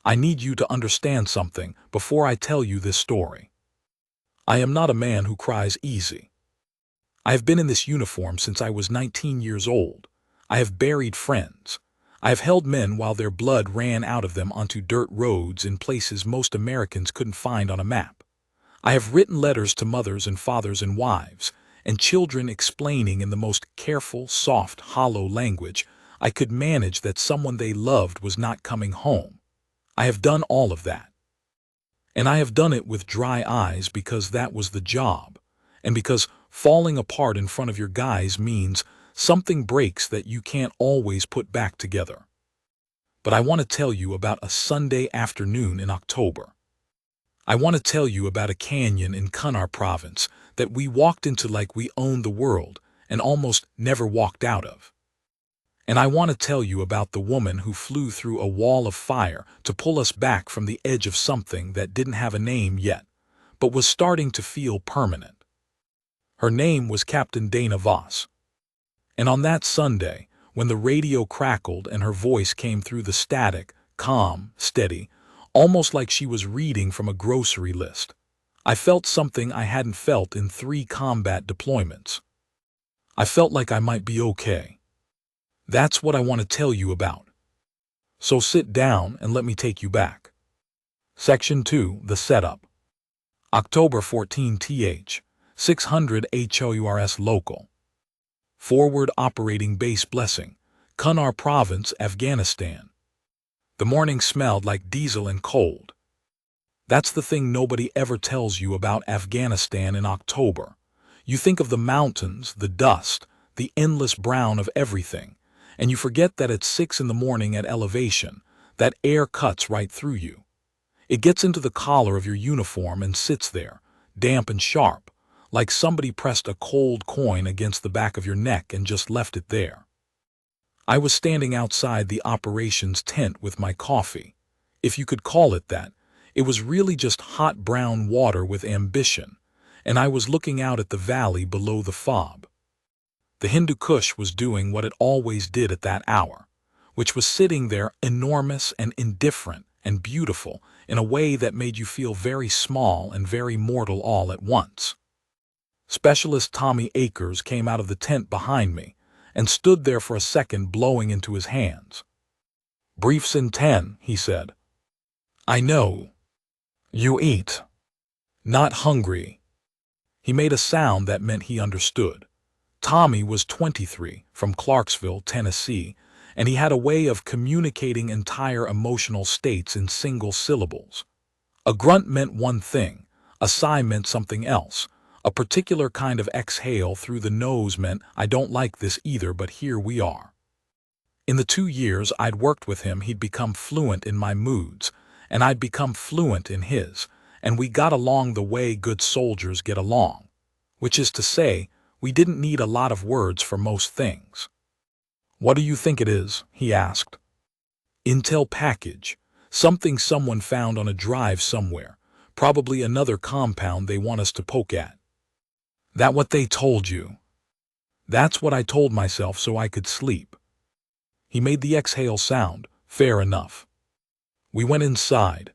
I need you to understand something before I tell you this story. I am not a man who cries easy. I have been in this uniform since I was 19 years old. I have buried friends. I have held men while their blood ran out of them onto dirt roads in places most Americans couldn't find on a map. I have written letters to mothers and fathers and wives, and children explaining in the most careful, soft, hollow language I could manage that someone they loved was not coming home. I have done all of that. And I have done it with dry eyes because that was the job, and because falling apart in front of your guys means something breaks that you can't always put back together. But I want to tell you about a Sunday afternoon in October. I want to tell you about a canyon in Kunar province that we walked into like we owned the world and almost never walked out of. And I want to tell you about the woman who flew through a wall of fire to pull us back from the edge of something that didn't have a name yet, but was starting to feel permanent. Her name was Captain Dana Voss. And on that Sunday, when the radio crackled and her voice came through the static, calm, steady, almost like she was reading from a grocery list, I felt something I hadn't felt in 3 combat deployments. I felt like I might be okay. That's what I want to tell you about. So sit down and let me take you back. Section 2, The Setup. October 14th, 600 HOURS local. Forward Operating Base Blessing, Kunar Province, Afghanistan. The morning smelled like diesel and cold. That's the thing nobody ever tells you about Afghanistan in October. You think of the mountains, the dust, the endless brown of everything, and you forget that at 6 in the morning at elevation, that air cuts right through you. It gets into the collar of your uniform and sits there, damp and sharp, like somebody pressed a cold coin against the back of your neck and just left it there. I was standing outside the operations tent with my coffee. If you could call it that, it was really just hot brown water with ambition, and I was looking out at the valley below the fob. The Hindu Kush was doing what it always did at that hour, which was sitting there enormous and indifferent and beautiful in a way that made you feel very small and very mortal all at once. Specialist Tommy Akers came out of the tent behind me and stood there for a second blowing into his hands. "Briefs in 10, he said. "I know. You eat. Not hungry." He made a sound that meant he understood. Tommy was 23, from Clarksville, Tennessee, and he had a way of communicating entire emotional states in single syllables. A grunt meant one thing, a sigh meant something else. A particular kind of exhale through the nose meant, "I don't like this either, but here we are." In the 2 years I'd worked with him, he'd become fluent in my moods, and I'd become fluent in his, and we got along the way good soldiers get along, which is to say, we didn't need a lot of words for most things. "What do you think it is?" he asked. "Intel package. Something someone found on a drive somewhere. Probably another compound they want us to poke at." "That what they told you?" "That's what I told myself so I could sleep." He made the exhale sound. "Fair enough." We went inside.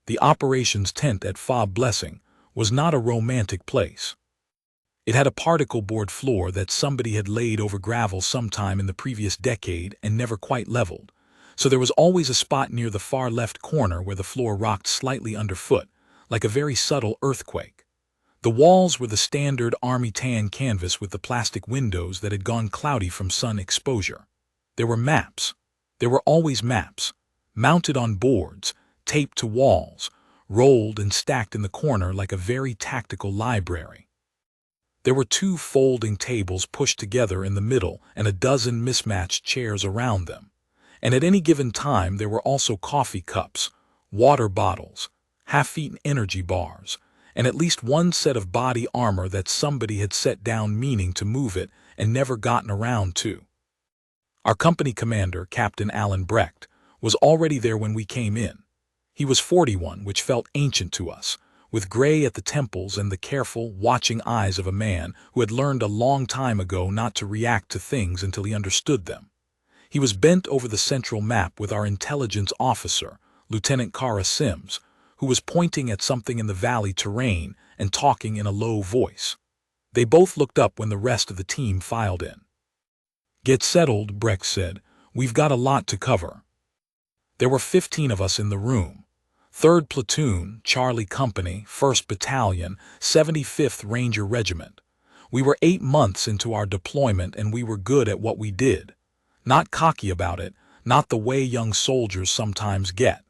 The operations tent at Fob Blessing was not a romantic place. It had a particle board floor that somebody had laid over gravel sometime in the previous decade and never quite leveled, so there was always a spot near the far left corner where the floor rocked slightly underfoot, like a very subtle earthquake. The walls were the standard army tan canvas with the plastic windows that had gone cloudy from sun exposure. There were maps. There were always maps, mounted on boards, taped to walls, rolled and stacked in the corner like a very tactical library. There were 2 folding tables pushed together in the middle and a dozen mismatched chairs around them. And at any given time there were also coffee cups, water bottles, half-eaten energy bars, and at least one set of body armor that somebody had set down meaning to move it and never gotten around to. Our company commander, Captain Alan Brecht, was already there when we came in. He was 41, which felt ancient to us, with gray at the temples and the careful, watching eyes of a man who had learned a long time ago not to react to things until he understood them. He was bent over the central map with our intelligence officer, Lieutenant Kara Sims, who was pointing at something in the valley terrain and talking in a low voice. They both looked up when the rest of the team filed in. "Get settled," Breck said. "We've got a lot to cover." There were 15 of us in the room. 3rd Platoon, Charlie Company, 1st Battalion, 75th Ranger Regiment. We were 8 months into our deployment and we were good at what we did. Not cocky about it, not the way young soldiers sometimes get.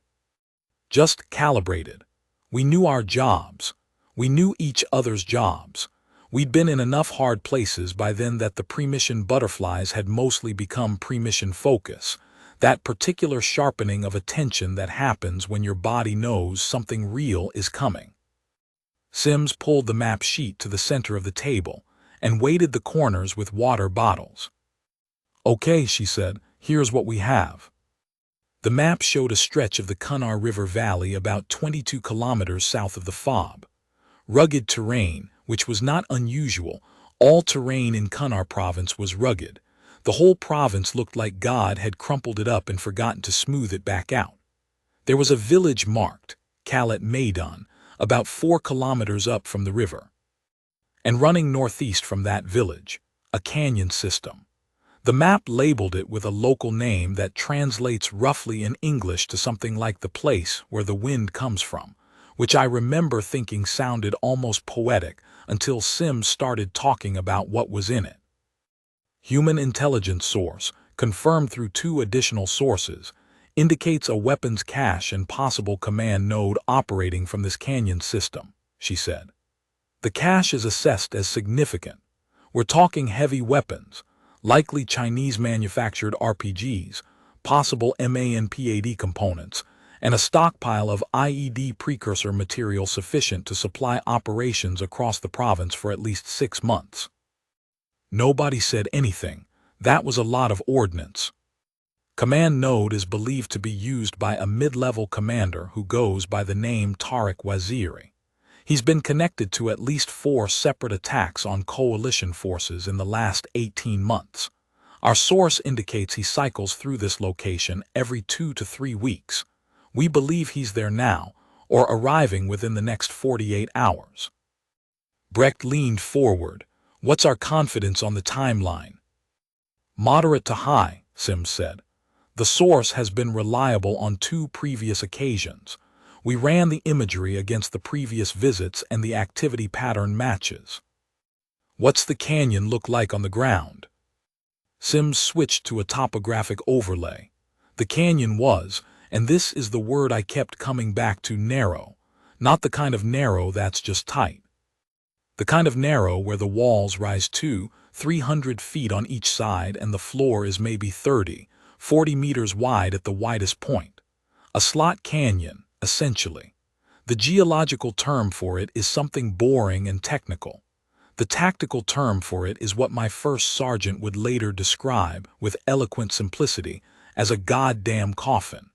Just calibrated. We knew our jobs. We knew each other's jobs. We'd been in enough hard places by then that the pre-mission butterflies had mostly become pre-mission focus, that particular sharpening of attention that happens when your body knows something real is coming. Sims pulled the map sheet to the center of the table and weighted the corners with water bottles. "Okay," she said, "here's what we have." The map showed a stretch of the Kunar River Valley about 22 kilometers south of the FOB. Rugged terrain, which was not unusual. All terrain in Kunar province was rugged. The whole province looked like God had crumpled it up and forgotten to smooth it back out. There was a village marked, Kalat Maidan, about 4 kilometers up from the river. And running northeast from that village, a canyon system. The map labeled it with a local name that translates roughly in English to something like the place where the wind comes from, which I remember thinking sounded almost poetic until Sims started talking about what was in it. Human intelligence source, confirmed through 2 additional sources, indicates a weapons cache and possible command node operating from this canyon system, she said. The cache is assessed as significant. We're talking heavy weapons, likely Chinese-manufactured RPGs, possible MANPAD components, and a stockpile of IED precursor material sufficient to supply operations across the province for at least 6 months. Nobody said anything. That was a lot of ordnance. Command node is believed to be used by a mid-level commander who goes by the name Tariq Waziri. He's been connected to at least 4 separate attacks on coalition forces in the last 18 months. Our source indicates he cycles through this location every 2 to 3 weeks. We believe he's there now, or arriving within the next 48 hours. Brecht leaned forward. "What's our confidence on the timeline?" "Moderate to high," Sims said. "The source has been reliable on 2 previous occasions. We ran the imagery against the previous visits and the activity pattern matches." "What's the canyon look like on the ground?" Sims switched to a topographic overlay. The canyon was, and this is the word I kept coming back to, narrow. Not the kind of narrow that's just tight. The kind of narrow where the walls rise 200-300 feet on each side and the floor is maybe 30-40 meters wide at the widest point. A slot canyon, essentially. The geological term for it is something boring and technical. The tactical term for it is what my first sergeant would later describe, with eloquent simplicity, as a goddamn coffin.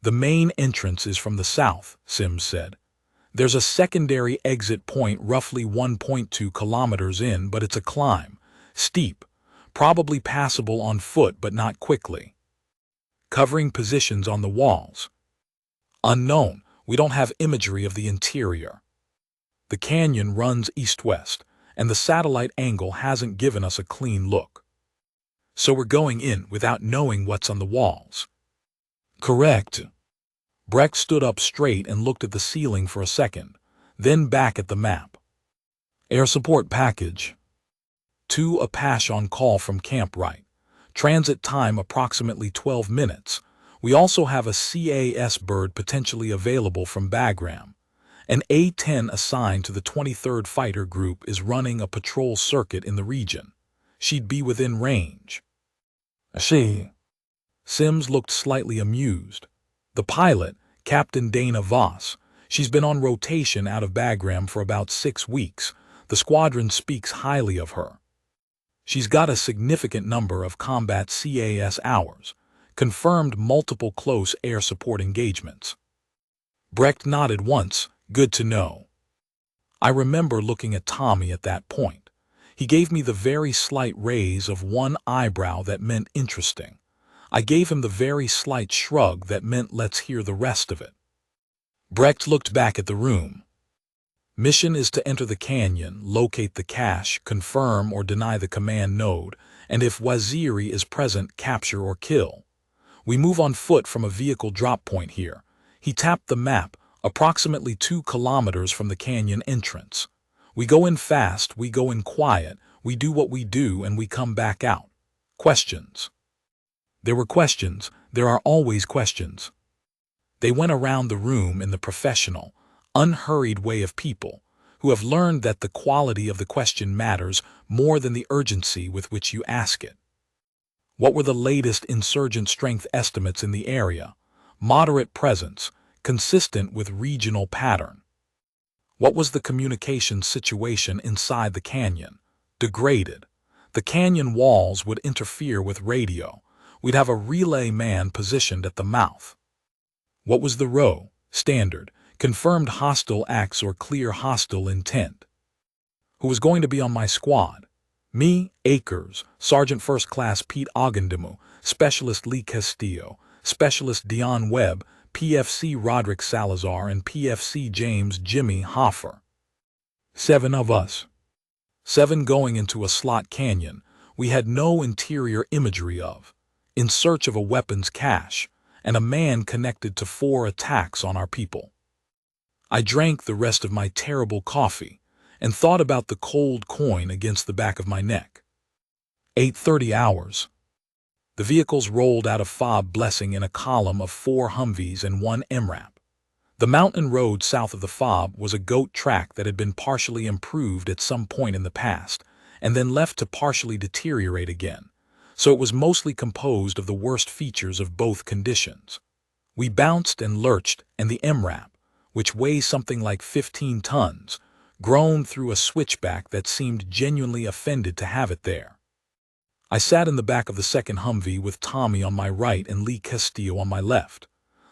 "The main entrance is from the south," Sims said. "There's a secondary exit point roughly 1.2 kilometers in, but it's a climb. Steep. Probably passable on foot but not quickly." "Covering positions on the walls?" "Unknown. We don't have imagery of the interior. The canyon runs east-west, and the satellite angle hasn't given us a clean look. So we're going in without knowing what's on the walls." "Correct." Breck stood up straight and looked at the ceiling for a second, then back at the map. "Air support package. 2 Apache on call from Camp Wright. Transit time approximately 12 minutes. We also have a CAS bird potentially available from Bagram. An A-10 assigned to the 23rd Fighter Group is running a patrol circuit in the region. She'd be within range." "She?" Sims looked slightly amused. "The pilot, Captain Dana Voss. She's been on rotation out of Bagram for about 6 weeks. The squadron speaks highly of her. She's got a significant number of combat CAS hours. Confirmed multiple close air support engagements." Brecht nodded once. "Good to know." I remember looking at Tommy at that point. He gave me the very slight raise of one eyebrow that meant interesting. I gave him the very slight shrug that meant let's hear the rest of it. Brecht looked back at the room. Mission is to enter the canyon, locate the cache, confirm or deny the command node, and if Waziri is present, capture or kill. We move on foot from a vehicle drop point here. He tapped the map, approximately 2 kilometers from the canyon entrance. We go in fast, we go in quiet, we do what we do, and we come back out. Questions. There were questions. There are always questions. They went around the room in the professional, unhurried way of people who have learned that the quality of the question matters more than the urgency with which you ask it. What were the latest insurgent strength estimates in the area? Moderate presence, consistent with regional pattern. What was the communication situation inside the canyon? Degraded. The canyon walls would interfere with radio. We'd have a relay man positioned at the mouth. What was the row? Standard. Confirmed hostile acts or clear hostile intent. Who was going to be on my squad? Me, Akers, Sergeant First Class Pete Ogundemu, Specialist Lee Castillo, Specialist Dion Webb, PFC Roderick Salazar, and PFC James Jimmy Hoffer. 7 of us. 7 going into a slot canyon we had no interior imagery of, in search of a weapons cache, and a man connected to 4 attacks on our people. I drank the rest of my terrible coffee and thought about the cold coin against the back of my neck. 8:30 hours. The vehicles rolled out of Fob Blessing in a column of 4 Humvees and 1 MRAP. The mountain road south of the Fob was a goat track that had been partially improved at some point in the past, and then left to partially deteriorate again, so it was mostly composed of the worst features of both conditions. We bounced and lurched, and the MRAP, which weighs something like 15 tons, groaned through a switchback that seemed genuinely offended to have it there. I sat in the back of the second Humvee with Tommy on my right and Lee Castillo on my left.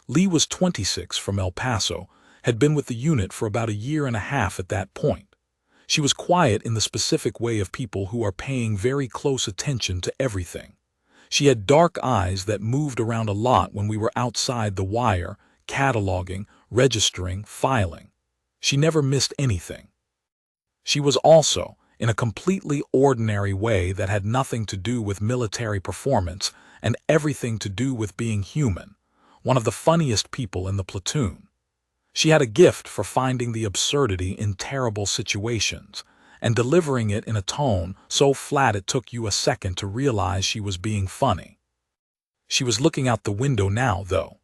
Lee was 26 from El Paso, had been with the unit for about a year and a half at that point. She was quiet in the specific way of people who are paying very close attention to everything. She had dark eyes that moved around a lot when we were outside the wire, cataloging, registering, filing. She never missed anything. She was also, in a completely ordinary way that had nothing to do with military performance and everything to do with being human, one of the funniest people in the platoon. She had a gift for finding the absurdity in terrible situations and delivering it in a tone so flat it took you a second to realize she was being funny. She was looking out the window now, though.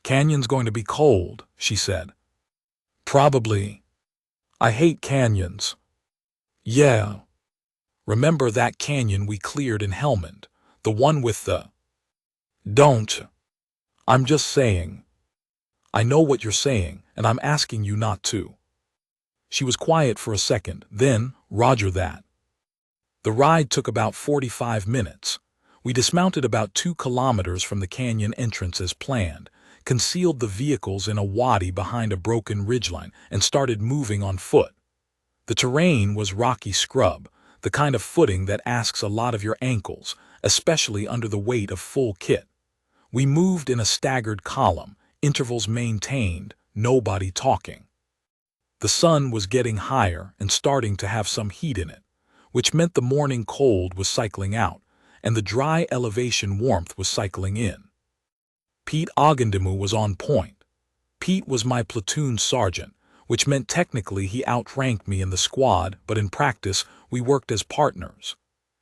"Canyon's going to be cold," she said. "Probably. I hate canyons." "Yeah. Remember that canyon we cleared in Helmand, the one with the—" "Don't. I'm just saying. I know what you're saying, and I'm asking you not to." She was quiet for a second, then, "Roger that." The ride took about 45 minutes. We dismounted about 2 kilometers from the canyon entrance as planned, concealed the vehicles in a wadi behind a broken ridgeline, and started moving on foot. The terrain was rocky scrub, the kind of footing that asks a lot of your ankles, especially under the weight of full kit. We moved in a staggered column, intervals maintained, nobody talking. The sun was getting higher and starting to have some heat in it, which meant the morning cold was cycling out, and the dry elevation warmth was cycling in. Pete Ogundemu was on point. Pete was my platoon sergeant, which meant technically he outranked me in the squad, but in practice we worked as partners.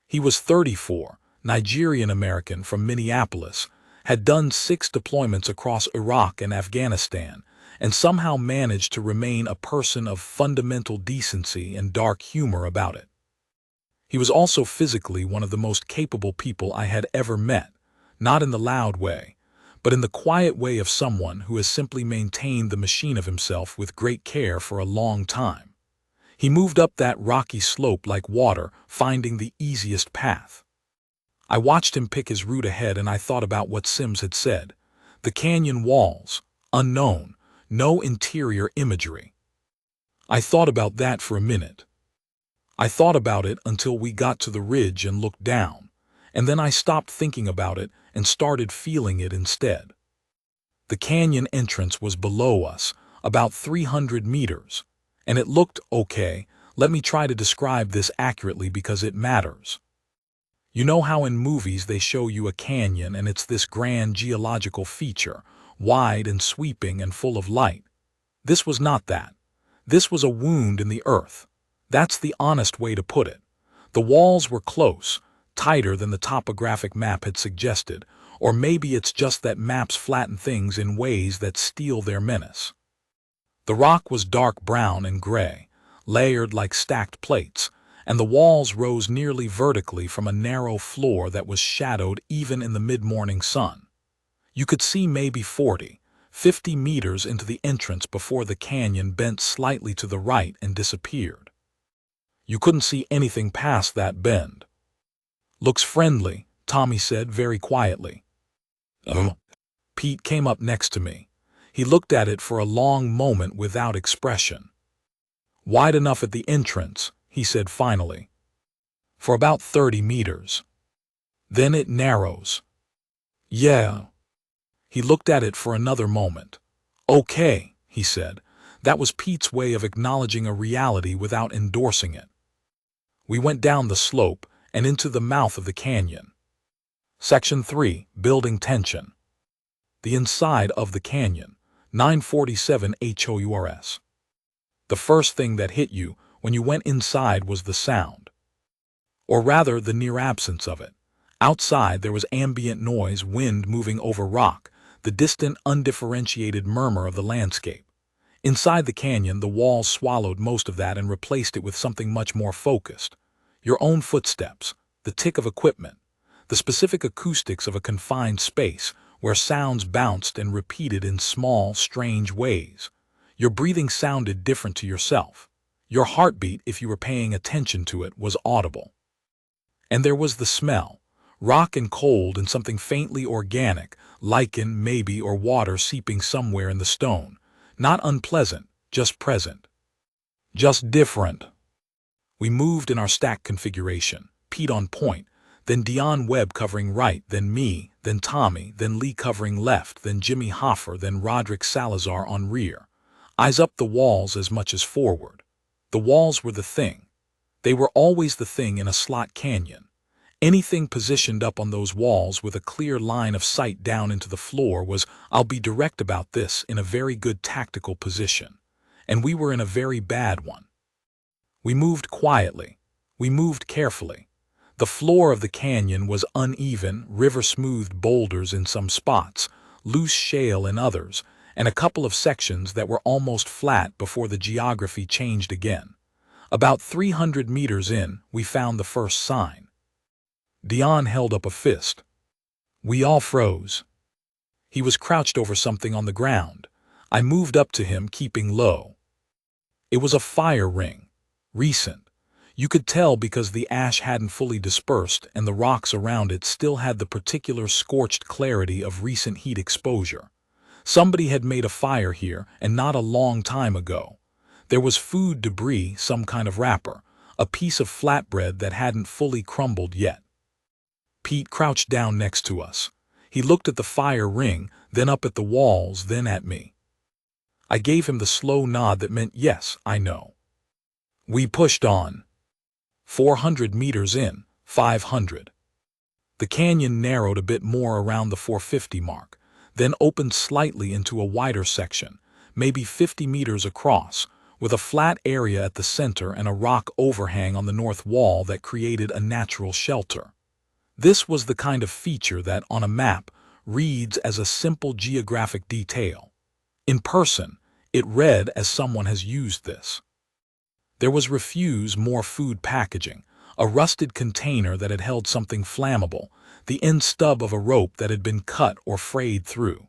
He was 34, Nigerian-American from Minneapolis, had done 6 deployments across Iraq and Afghanistan, and somehow managed to remain a person of fundamental decency and dark humor about it. He was also physically one of the most capable people I had ever met, not in the loud way, but in the quiet way of someone who has simply maintained the machine of himself with great care for a long time. He moved up that rocky slope like water, finding the easiest path. I watched him pick his route ahead, and I thought about what Sims had said. The canyon walls, unknown, no interior imagery. I thought about that for a minute. I thought about it until we got to the ridge and looked down, and then I stopped thinking about it and started feeling it instead. The canyon entrance was below us, about 300 meters, and it looked okay. Let me try to describe this accurately because it matters. You know how in movies they show you a canyon and it's this grand geological feature, wide and sweeping and full of light. This was not that. This was a wound in the earth. That's the honest way to put it. The walls were close, tighter than the topographic map had suggested, or maybe it's just that maps flatten things in ways that steal their menace. The rock was dark brown and gray, layered like stacked plates, and the walls rose nearly vertically from a narrow floor that was shadowed even in the mid-morning sun. You could see maybe 40, 50 meters into the entrance before the canyon bent slightly to the right and disappeared. You couldn't see anything past that bend. "Looks friendly," Tommy said very quietly. "Oh." Pete came up next to me. He looked at it for a long moment without expression. "Wide enough at the entrance," he said finally. "For about 30 meters. Then it narrows." "Yeah." He looked at it for another moment. "Okay," he said. That was Pete's way of acknowledging a reality without endorsing it. We went down the slope and into the mouth of the canyon. Section 3, Building Tension. The inside of the canyon, 947 HOURS. The first thing that hit you when you went inside was the sound. Or rather, the near absence of it. Outside there was ambient noise, wind moving over rock, the distant, undifferentiated murmur of the landscape. Inside the canyon, the walls swallowed most of that and replaced it with something much more focused. Your own footsteps, the tick of equipment, the specific acoustics of a confined space where sounds bounced and repeated in small, strange ways. Your breathing sounded different to yourself. Your heartbeat, if you were paying attention to it, was audible. And there was the smell, rock and cold and something faintly organic, lichen maybe or water seeping somewhere in the stone. Not unpleasant, just present. Just different. We moved in our stack configuration, Pete on point, then Dion Webb covering right, then me, then Tommy, then Lee covering left, then Jimmy Hoffer, then Roderick Salazar on rear. Eyes up the walls as much as forward. The walls were the thing. They were always the thing in a slot canyon. Anything positioned up on those walls with a clear line of sight down into the floor was, I'll be direct about this, in a very good tactical position. And we were in a very bad one. We moved quietly. We moved carefully. The floor of the canyon was uneven, river-smoothed boulders in some spots, loose shale in others, and a couple of sections that were almost flat before the geography changed again. About 300 meters in, we found the first sign. Dion held up a fist. We all froze. He was crouched over something on the ground. I moved up to him, keeping low. It was a fire ring. Recent. You could tell because the ash hadn't fully dispersed and the rocks around it still had the particular scorched clarity of recent heat exposure. Somebody had made a fire here, and not a long time ago. There was food debris, some kind of wrapper, a piece of flatbread that hadn't fully crumbled yet. Pete crouched down next to us. He looked at the fire ring, then up at the walls, then at me. I gave him the slow nod that meant, yes, I know. We pushed on. 400 meters in, 500. The canyon narrowed a bit more around the 450 mark, then opened slightly into a wider section, maybe 50 meters across, with a flat area at the center and a rock overhang on the north wall that created a natural shelter. This was the kind of feature that, on a map, reads as a simple geographic detail. In person, it read as someone has used this. There was refuse, more food packaging, a rusted container that had held something flammable, the end stub of a rope that had been cut or frayed through.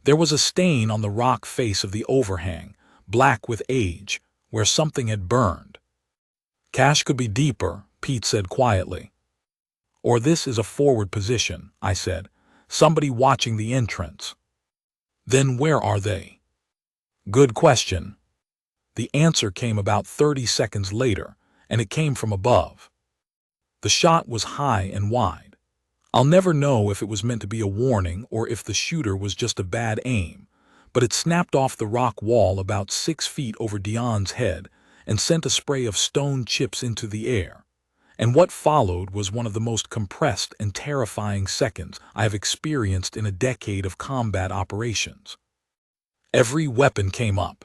There was a stain on the rock face of the overhang, black with age, where something had burned. Cache could be deeper, Pete said quietly. Or this is a forward position, I said. Somebody watching the entrance. Then where are they? Good question. The answer came about 30 seconds later, and it came from above. The shot was high and wide. I'll never know if it was meant to be a warning or if the shooter was just a bad aim, but it snapped off the rock wall about 6 feet over Dion's head and sent a spray of stone chips into the air. And what followed was one of the most compressed and terrifying seconds I have experienced in a decade of combat operations. Every weapon came up.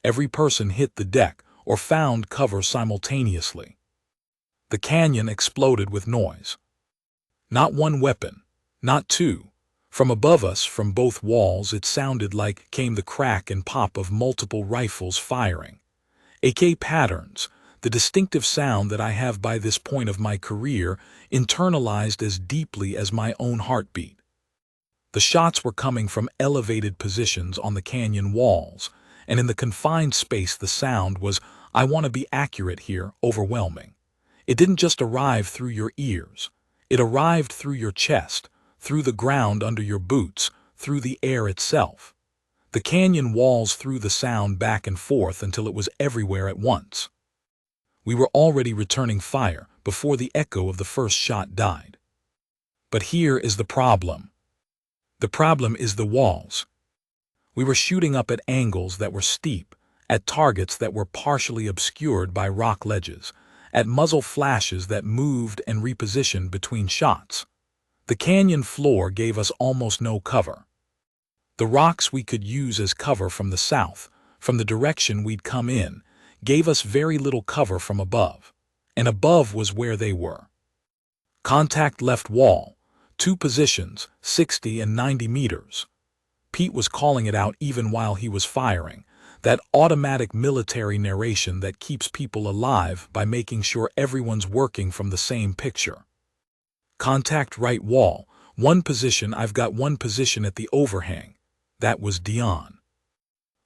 Every person hit the deck or found cover simultaneously. The canyon exploded with noise. Not one weapon, not two. From above us, from both walls, it sounded like came the crack and pop of multiple rifles firing. AK patterns, the distinctive sound that I have by this point of my career, internalized as deeply as my own heartbeat. The shots were coming from elevated positions on the canyon walls, and in the confined space the sound was, I want to be accurate here, overwhelming. It didn't just arrive through your ears. It arrived through your chest, through the ground under your boots, through the air itself. The canyon walls threw the sound back and forth until it was everywhere at once. We were already returning fire before the echo of the first shot died. But here is the problem. The problem is the walls. We were shooting up at angles that were steep, at targets that were partially obscured by rock ledges, at muzzle flashes that moved and repositioned between shots. The canyon floor gave us almost no cover. The rocks we could use as cover from the south, from the direction we'd come in, gave us very little cover from above. And above was where they were. Contact left wall, 2 positions, 60 and 90 meters. Pete was calling it out even while he was firing. That automatic military narration that keeps people alive by making sure everyone's working from the same picture. Contact right wall, 1 position, I've got 1 position at the overhang. That was Dion.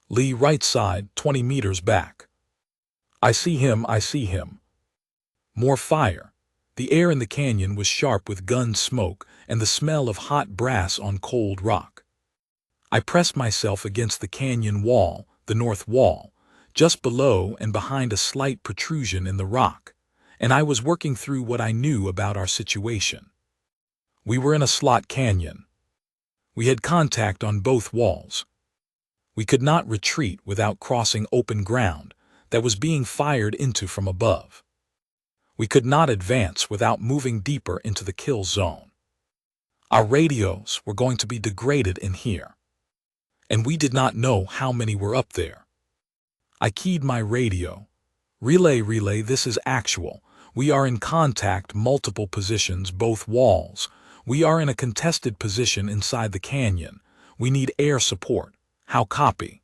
Lee right side, 20 meters back. I see him. More fire. The air in the canyon was sharp with gun smoke and the smell of hot brass on cold rock. I pressed myself against the canyon wall, the north wall, just below and behind a slight protrusion in the rock, and I was working through what I knew about our situation. We were in a slot canyon. We had contact on both walls. We could not retreat without crossing open ground that was being fired into from above. We could not advance without moving deeper into the kill zone. Our radios were going to be degraded in here. And we did not know how many were up there. I keyed my radio. Relay, this is actual. We are in contact, multiple positions, both walls. We are in a contested position inside the canyon. We need air support. How copy?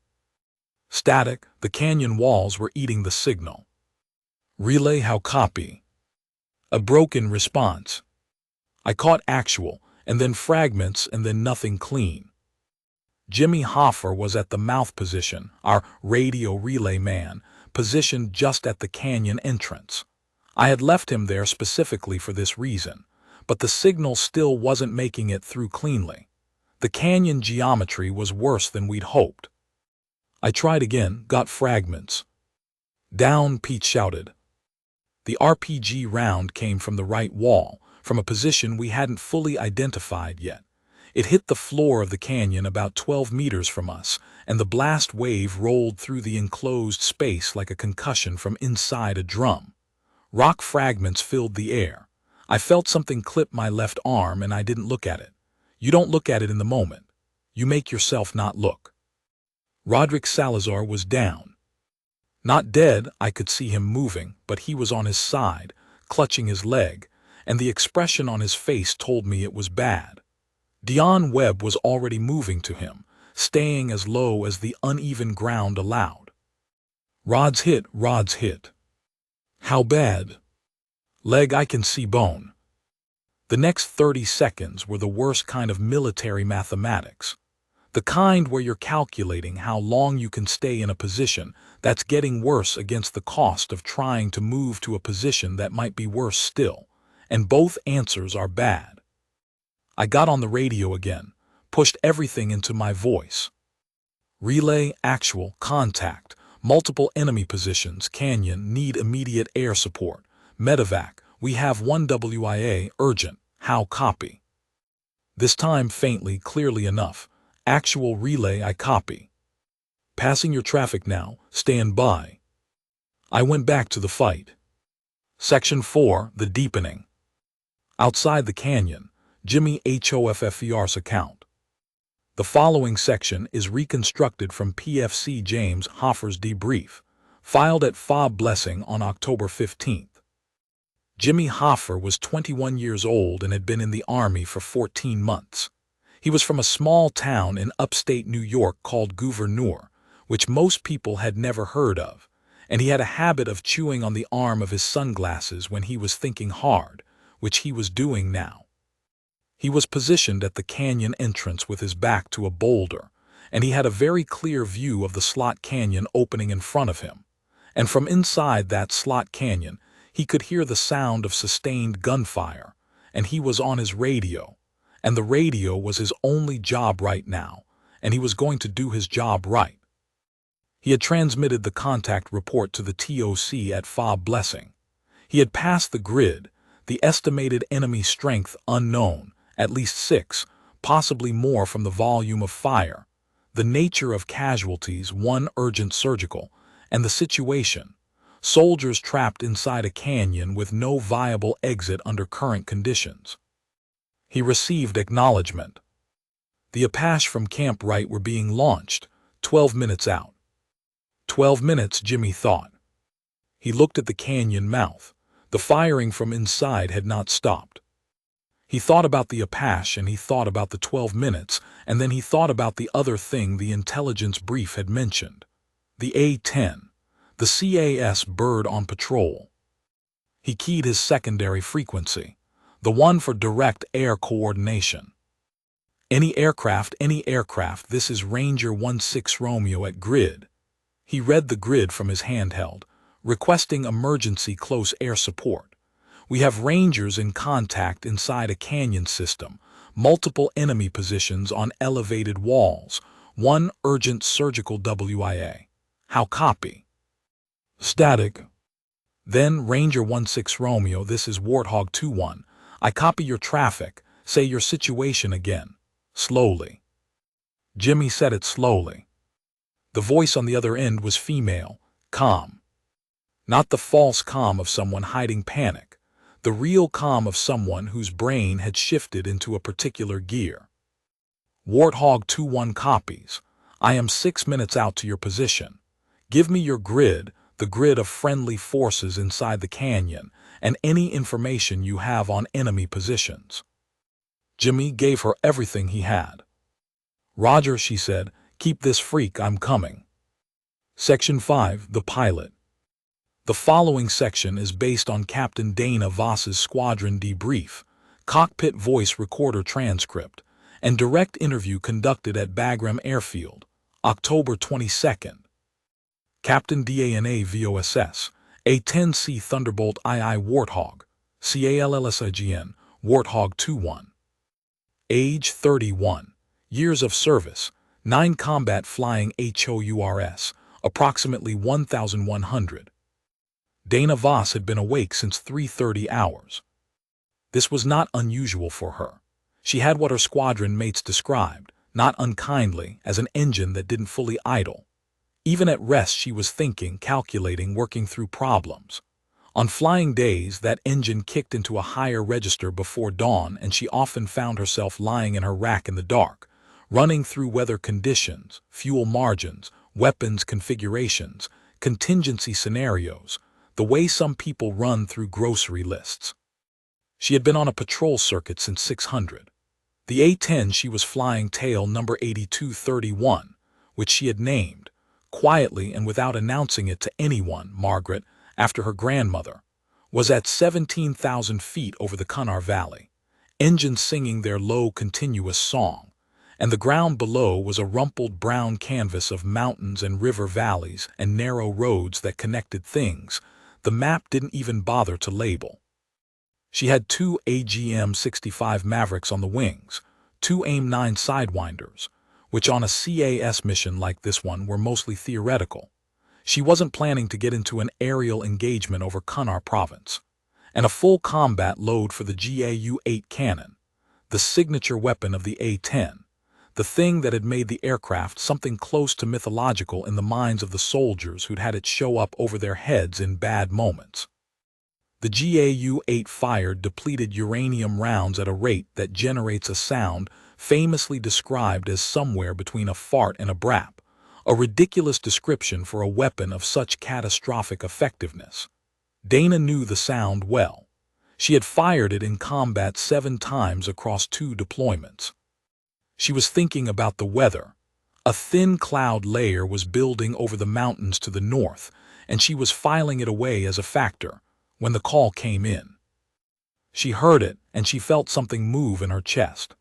Static, the canyon walls were eating the signal. Relay, how copy? A broken response. I caught actual, and then fragments, and then nothing clean. Jimmy Hoffer was at the mouth position, our radio relay man, positioned just at the canyon entrance. I had left him there specifically for this reason, but the signal still wasn't making it through cleanly. The canyon geometry was worse than we'd hoped. I tried again, got fragments. Down, Pete shouted. The RPG round came from the right wall, from a position we hadn't fully identified yet. It hit the floor of the canyon about 12 meters from us, and the blast wave rolled through the enclosed space like a concussion from inside a drum. Rock fragments filled the air. I felt something clip my left arm and I didn't look at it. You don't look at it in the moment. You make yourself not look. Roderick Salazar was down. Not dead, I could see him moving, but he was on his side, clutching his leg, and the expression on his face told me it was bad. Dion Webb was already moving to him, staying as low as the uneven ground allowed. Rod's hit. How bad? Leg, I can see bone. The next 30 seconds were the worst kind of military mathematics. The kind where you're calculating how long you can stay in a position that's getting worse against the cost of trying to move to a position that might be worse still, and both answers are bad. I got on the radio again, pushed everything into my voice. Relay, actual, contact, multiple enemy positions, canyon, need immediate air support. Medevac, we have 1 WIA, urgent. How copy? This time faintly, clearly enough. Actual relay, I copy. Passing your traffic now, stand by. I went back to the fight. Section 4, The Deepening. Outside the canyon, Jimmy Hoff's account. The following section is reconstructed from PFC James Hoffer's debrief, filed at Fob Blessing on October 15th. Jimmy Hoffer was 21 years old and had been in the Army for 14 months. He was from a small town in upstate New York called Gouverneur, which most people had never heard of, and he had a habit of chewing on the arm of his sunglasses when he was thinking hard, which he was doing now. He was positioned at the canyon entrance with his back to a boulder, and he had a very clear view of the slot canyon opening in front of him. And from inside that slot canyon, he could hear the sound of sustained gunfire, and he was on his radio, and the radio was his only job right now, and he was going to do his job right. He had transmitted the contact report to the TOC at Fob Blessing. He had passed the grid, the estimated enemy strength unknown, at least 6, possibly more from the volume of fire, the nature of casualties, 1 urgent surgical, and the situation. Soldiers trapped inside a canyon with no viable exit under current conditions. He received acknowledgement. The Apache from Camp Wright were being launched, 12 minutes out. 12 minutes, Jimmy thought. He looked at the canyon mouth. The firing from inside had not stopped. He thought about the Apache and he thought about the 12 minutes, and then he thought about the other thing the intelligence brief had mentioned. The A-10. The CAS bird on patrol. He keyed his secondary frequency, the one for direct air coordination. Any aircraft, this is Ranger 16 Romeo at grid. He read the grid from his handheld, requesting emergency close air support. We have Rangers in contact inside a canyon system, multiple enemy positions on elevated walls, 1 urgent surgical WIA. How copy? Static. Then Ranger 16 Romeo, this is Warthog 2-1. I copy your traffic. Say your situation again. Slowly. Jimmy said it slowly. The voice on the other end was female, calm. Not the false calm of someone hiding panic, the real calm of someone whose brain had shifted into a particular gear. Warthog 2-1 copies. I am 6 minutes out to your position. Give me your grid, the grid of friendly forces inside the canyon, and any information you have on enemy positions. Jimmy gave her everything he had. Roger, she said, keep this freak, I'm coming. Section 5, The Pilot. The following section is based on Captain Dana Voss's squadron debrief, cockpit voice recorder transcript, and direct interview conducted at Bagram Airfield, October 22nd. Captain Dana Voss, A-10C Thunderbolt II Warthog, CALLSIGN, Warthog 2-1. Age 31. Years of service, 9 combat flying HOURS, approximately 1,100. Dana Voss had been awake since 3:30 hours. This was not unusual for her. She had what her squadron mates described, not unkindly, as an engine that didn't fully idle. Even at rest she was thinking, calculating, working through problems. On flying days, that engine kicked into a higher register before dawn, and she often found herself lying in her rack in the dark, running through weather conditions, fuel margins, weapons configurations, contingency scenarios, the way some people run through grocery lists. She had been on a patrol circuit since 600. The A-10 she was flying tail number 8231, which she had named, quietly and without announcing it to anyone, Margaret, after her grandmother, was at 17,000 feet over the Cunnar Valley, engines singing their low continuous song, and the ground below was a rumpled brown canvas of mountains and river valleys and narrow roads that connected things the map didn't even bother to label. She had 2 AGM-65 Mavericks on the wings, 2 AIM-9 Sidewinders, which on a CAS mission like this one were mostly theoretical. She wasn't planning to get into an aerial engagement over Cunnar Province. and a full combat load for the GAU-8 cannon, the signature weapon of the A-10, the thing that had made the aircraft something close to mythological in the minds of the soldiers who'd had it show up over their heads in bad moments. The GAU-8 fired depleted uranium rounds at a rate that generates a sound famously described as somewhere between a fart and a brap, a ridiculous description for a weapon of such catastrophic effectiveness. Dana knew the sound well. She had fired it in combat 7 times across 2 deployments. She was thinking about the weather. A thin cloud layer was building over the mountains to the north, and she was filing it away as a factor when the call came in. She heard it, and she felt something move in her chest.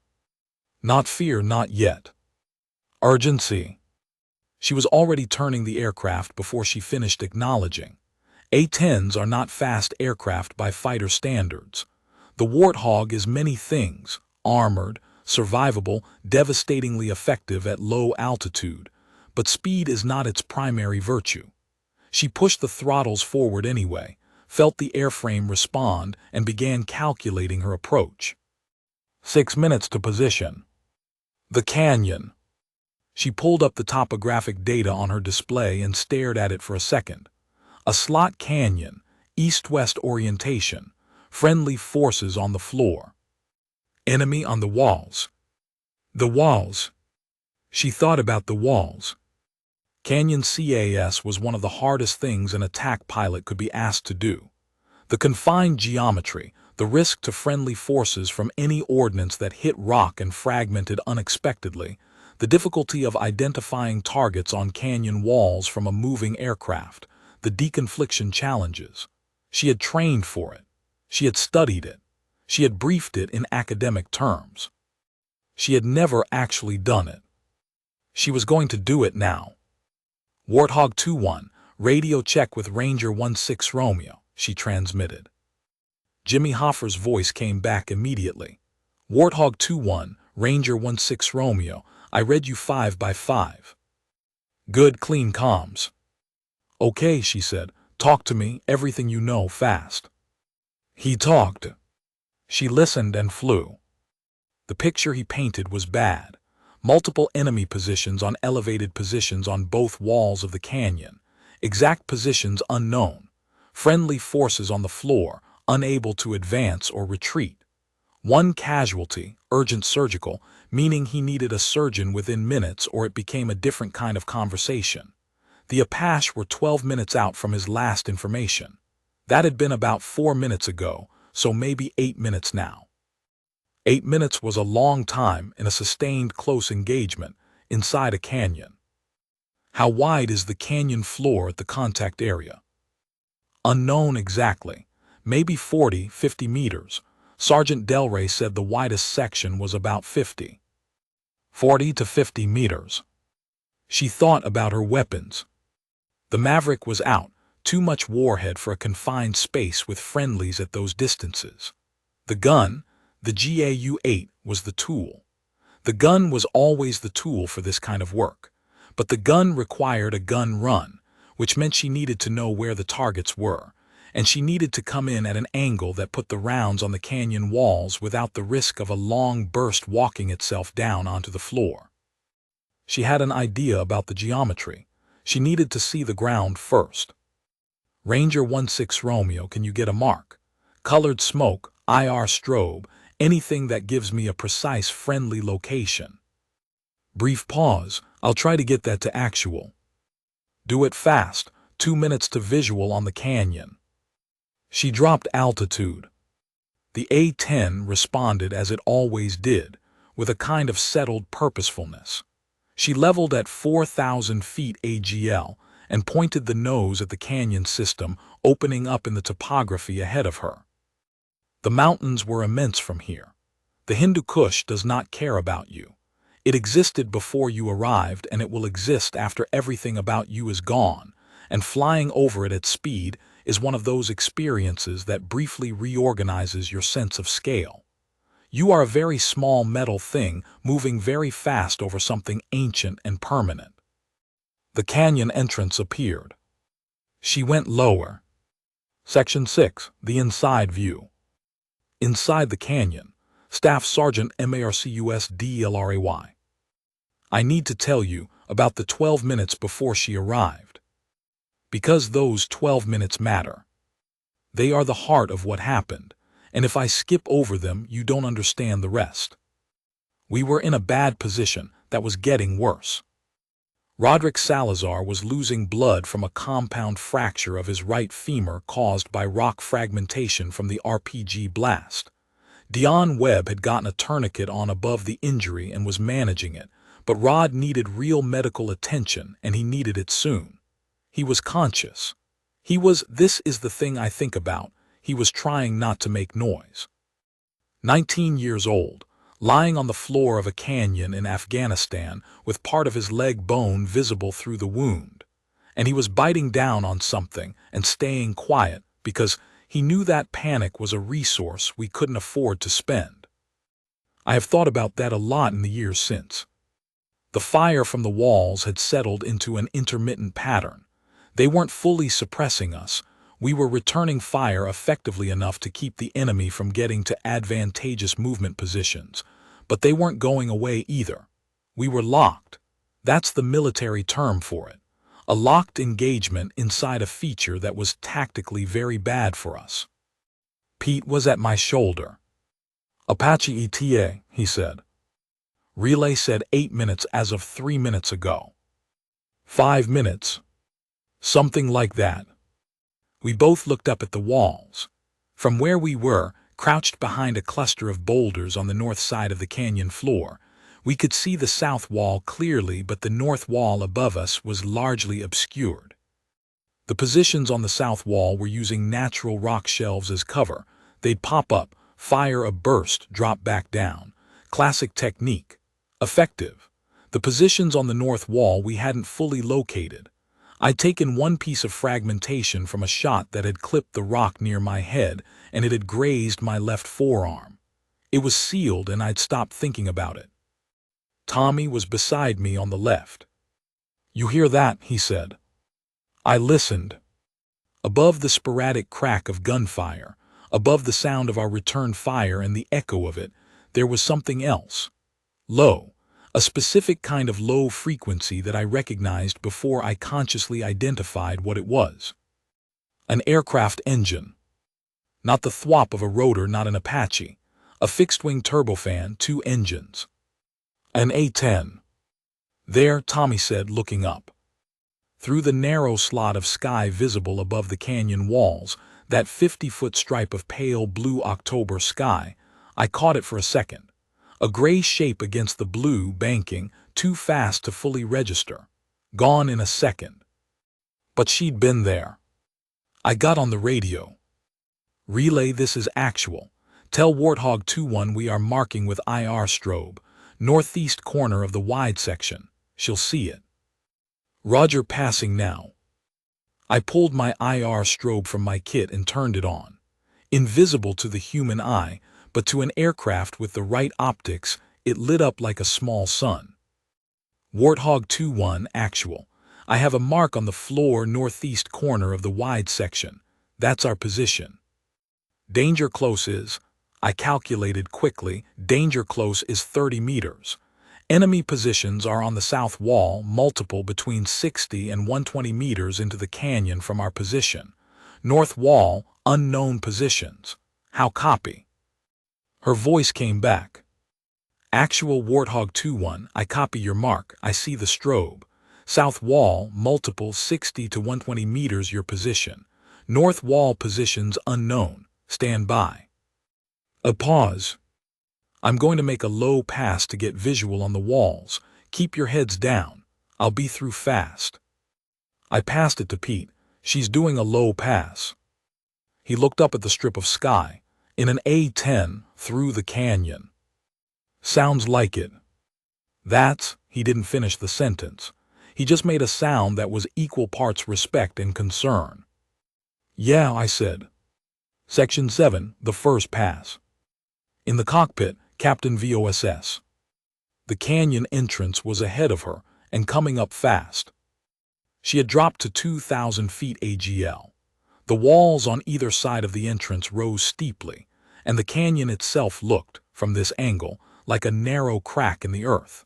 Not fear, not yet. Urgency. She was already turning the aircraft before she finished acknowledging. A-10s are not fast aircraft by fighter standards. The Warthog is many things: armored, survivable, devastatingly effective at low altitude, but speed is not its primary virtue. She pushed the throttles forward anyway, felt the airframe respond, and began calculating her approach. 6 minutes to position. The canyon. She pulled up the topographic data on her display and stared at it for a second. A slot canyon, east-west orientation, friendly forces on the floor. Enemy on the walls. The walls. She thought about the walls. Canyon CAS was one of the hardest things an attack pilot could be asked to do. The confined geometry, the risk to friendly forces from any ordnance that hit rock and fragmented unexpectedly, the difficulty of identifying targets on canyon walls from a moving aircraft, the deconfliction challenges. She had trained for it. She had studied it. She had briefed it in academic terms. She had never actually done it. She was going to do it now. Warthog 2-1, radio check with Ranger 1-6 Romeo, she transmitted. Jimmy Hoffer's voice came back immediately. Warthog 2-1, Ranger 1-6 Romeo, I read you 5 by 5. Good, clean comms. Okay, she said, talk to me, everything you know, fast. He talked. She listened and flew. The picture he painted was bad. Multiple enemy positions on elevated positions on both walls of the canyon. Exact positions unknown. Friendly forces on the floor, unable to advance or retreat. One casualty, urgent surgical, meaning he needed a surgeon within minutes or it became a different kind of conversation. The Apache were 12 minutes out from his last information. That had been about 4 minutes ago, so maybe 8 minutes now. 8 minutes was a long time in a sustained close engagement inside a canyon. How wide is the canyon floor at the contact area? Unknown exactly. Maybe 40, 50 meters. Sergeant Delray said the widest section was about 50. 40 to 50 meters. She thought about her weapons. The Maverick was out, too much warhead for a confined space with friendlies at those distances. The gun, the GAU-8, was the tool. The gun was always the tool for this kind of work. But the gun required a gun run, which meant she needed to know where the targets were, and she needed to come in at an angle that put the rounds on the canyon walls without the risk of a long burst walking itself down onto the floor. She had an idea about the geometry. She needed to see the ground first. Ranger 1-6 Romeo, can you get a mark? Colored smoke, IR strobe, anything that gives me a precise friendly location. Brief pause, I'll try to get that to actual. Do it fast, 2 minutes to visual on the canyon. She dropped altitude. The A-10 responded as it always did, with a kind of settled purposefulness. She leveled at 4,000 feet AGL and pointed the nose at the canyon system opening up in the topography ahead of her. The mountains were immense from here. The Hindu Kush does not care about you. It existed before you arrived and it will exist after everything about you is gone, and flying over it at speed is one of those experiences that briefly reorganizes your sense of scale. You are a very small metal thing moving very fast over something ancient and permanent. The canyon entrance appeared. She went lower. Section 6. The Inside View. Inside the canyon, Staff Sergeant MARCUSDLRAY. I need to tell you about the 12 minutes before she arrived. Because those 12 minutes matter. They are the heart of what happened, and if I skip over them, you don't understand the rest. We were in a bad position that was getting worse. Roderick Salazar was losing blood from a compound fracture of his right femur caused by rock fragmentation from the RPG blast. Dion Webb had gotten a tourniquet on above the injury and was managing it, but Rod needed real medical attention and he needed it soon. He was conscious. This is the thing I think about, he was trying not to make noise. 19 years old, lying on the floor of a canyon in Afghanistan with part of his leg bone visible through the wound. And he was biting down on something and staying quiet because he knew that panic was a resource we couldn't afford to spend. I have thought about that a lot in the years since. The fire from the walls had settled into an intermittent pattern. They weren't fully suppressing us. We were returning fire effectively enough to keep the enemy from getting to advantageous movement positions, but they weren't going away either. We were locked. That's the military term for it. A locked engagement inside a feature that was tactically very bad for us. Pete was at my shoulder. Apache ETA, he said. Relay said 8 minutes as of 3 minutes ago. 5 minutes. Something like that. We both looked up at the walls. From where we were, crouched behind a cluster of boulders on the north side of the canyon floor, we could see the south wall clearly, but the north wall above us was largely obscured. The positions on the south wall were using natural rock shelves as cover. They'd pop up, fire a burst, drop back down. Classic technique. Effective. The positions on the north wall we hadn't fully located. I'd taken one piece of fragmentation from a shot that had clipped the rock near my head, and it had grazed my left forearm. It was sealed, and I'd stopped thinking about it. Tommy was beside me on the left. "You hear that?" he said. I listened. Above the sporadic crack of gunfire, above the sound of our return fire and the echo of it, there was something else. Low. A specific kind of low frequency that I recognized before I consciously identified what it was. An aircraft engine. Not the thwop of a rotor, not an Apache. A fixed-wing turbofan, 2 engines. An A-10. There, Tommy said, looking up. Through the narrow slot of sky visible above the canyon walls, that 50-foot stripe of pale blue October sky, I caught it for a second. A gray shape against the blue banking, too fast to fully register. Gone in a second. But she'd been there. I got on the radio. Relay, this is actual. Tell Warthog 2-1 we are marking with IR strobe. Northeast corner of the wide section. She'll see it. Roger, passing now. I pulled my IR strobe from my kit and turned it on. Invisible to the human eye, but to an aircraft with the right optics, it lit up like a small sun. Warthog 2-1, actual. I have a mark on the floor northeast corner of the wide section. That's our position. Danger close is, I calculated quickly, danger close is 30 meters. Enemy positions are on the south wall, multiple between 60 and 120 meters into the canyon from our position. North wall, unknown positions. How copy? Her voice came back. Actual Warthog 2-1, I copy your mark, I see the strobe. South wall, multiple 60 to 120 meters your position. North wall positions unknown, stand by. A pause. I'm going to make a low pass to get visual on the walls. Keep your heads down. I'll be through fast. I passed it to Pete. She's doing a low pass. He looked up at the strip of sky. In an A-10, through the canyon. Sounds like it. That's, he didn't finish the sentence. He just made a sound that was equal parts respect and concern. Yeah, I said. Section 7, the first pass. In the cockpit, Captain VOSS. The canyon entrance was ahead of her and coming up fast. She had dropped to 2,000 feet AGL. The walls on either side of the entrance rose steeply, and the canyon itself looked, from this angle, like a narrow crack in the earth.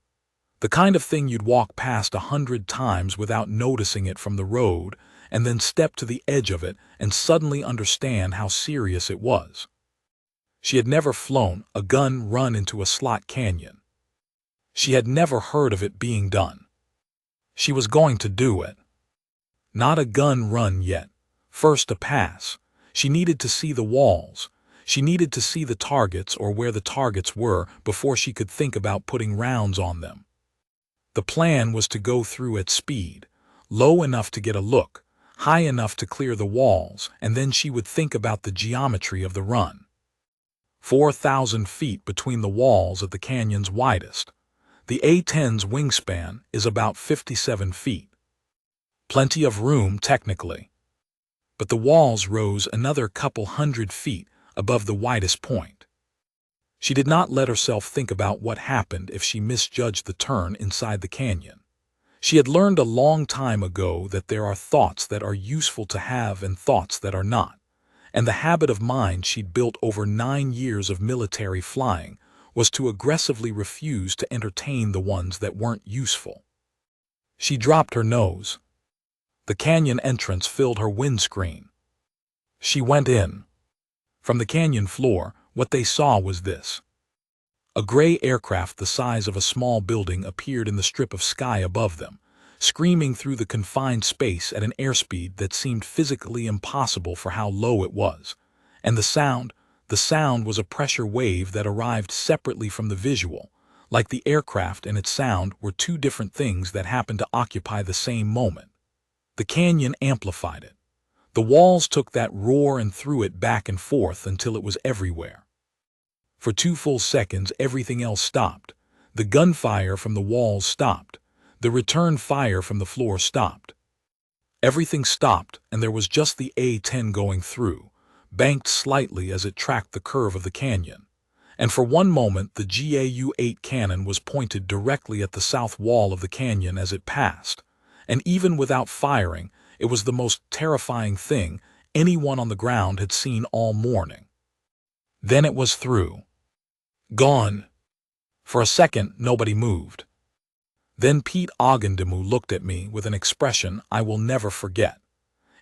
The kind of thing you'd walk past 100 times without noticing it from the road, and then step to the edge of it and suddenly understand how serious it was. She had never flown a gun run into a slot canyon. She had never heard of it being done. She was going to do it. Not a gun run yet. First a pass. She needed to see the walls. She needed to see the targets or where the targets were before she could think about putting rounds on them. The plan was to go through at speed, low enough to get a look, high enough to clear the walls, and then she would think about the geometry of the run. 4,000 feet between the walls at the canyon's widest. The A-10's wingspan is about 57 feet. Plenty of room, technically. But the walls rose another couple hundred feet above the widest point. She did not let herself think about what happened if she misjudged the turn inside the canyon. She had learned a long time ago that there are thoughts that are useful to have and thoughts that are not, and the habit of mind she'd built over 9 years of military flying was to aggressively refuse to entertain the ones that weren't useful. She dropped her nose. The canyon entrance filled her windscreen. She went in. From the canyon floor, what they saw was this. A gray aircraft the size of a small building appeared in the strip of sky above them, screaming through the confined space at an airspeed that seemed physically impossible for how low it was. And the sound was a pressure wave that arrived separately from the visual, like the aircraft and its sound were two different things that happened to occupy the same moment. The canyon amplified it. The walls took that roar and threw it back and forth until it was everywhere. For 2 full seconds, everything else stopped. The gunfire from the walls stopped. The return fire from the floor stopped. Everything stopped, and there was just the A-10 going through, banked slightly as it tracked the curve of the canyon. And for one moment, the GAU-8 cannon was pointed directly at the south wall of the canyon as it passed. And even without firing, it was the most terrifying thing anyone on the ground had seen all morning. Then it was through. Gone. For a second, nobody moved. Then Pete Ogundemu looked at me with an expression I will never forget.